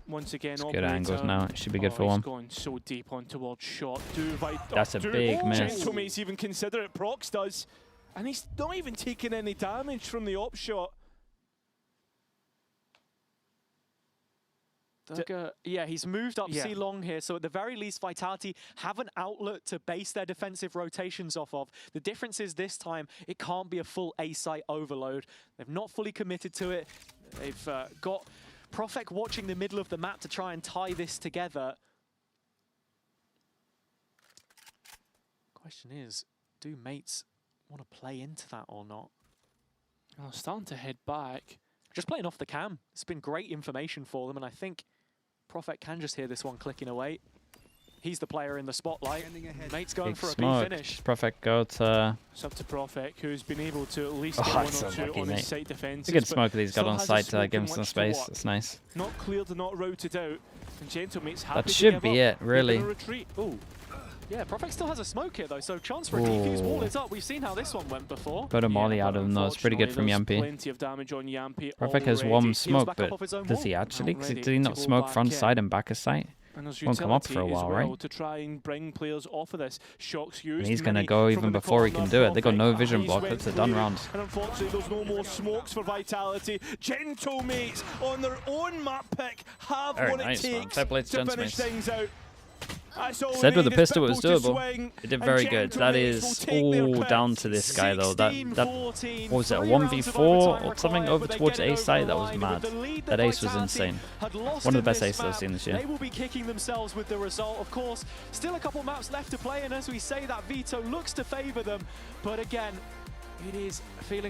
once again, It's good angles now. It should be good for he's one. going so deep on towards shot. That's a big miss. Gentlemate's even consider it. Prox does. And he's not even taking any damage from the op shot. Durka, yeah, he's moved up Yeah. C long here, so at the very least, Vitality have an outlet to base their defensive rotations off of. The difference is this time, it can't be a full A-site overload. They've not fully committed to it. They've got Profek watching the middle of the map to try and tie this together. Question is, do mates want to play into that or not? Oh, starting to head back. Just playing off the cam. It's been great information for them, and I think Prophet can just hear this one clicking away. He's the player in the spotlight. Mate's going Big for a smoke. B finish. Perfect go to... It's up to Profek, who's been able to at least Oh, get one that's or so two lucky, on mate. his site defenses. It's a good but smoke that he's got still on has a site to smoke give him in some which to space. work. That's nice. Not cleared, not routed out. And Gentlemate happy That to should give be up. it, They're gonna really. retreat. Oh, Yeah, Prophet still has a smoke here though, so chance for a defuse wall Ooh. is up. We've seen how this one went before. Got a molly yeah, out but of him though. It's pretty good from unfortunately, Yampy. there's plenty of damage on Yampy Perfect has already. one was smoke, back but up off his own does he wall. actually? Not 'Cause ready did he to not go smoke back front in. side and back of site? And there's Won't come up for a utility as while, well right? to try and bring players off of this. Shocks used. And he's going to Mini go from even in the before he corner. can do it. They got no Profek, vision he's block. went It's a done through. round. And unfortunately, there's no more smokes for Vitality. Gentlemates on their own map pick have Very what nice, it man. takes Fair play to to finish Gentlemates. things out. That's all Said we with the need is pistol it was Pitbull to doable. swing, It did and very good. That Gentlemates will is take their all pick. down to this guy though. That 16-14, what was it, a 3 rounds of 1v4 overtime or something required, over but they towards get it A over side? the That was line mad. with the lead That ace was Vitality insane. had lost One of in the best this aces I've map. seen this year. They will be kicking themselves with the result. Of course, still a couple maps left to play, and as we say, that veto looks to favour them. But again, it is feeling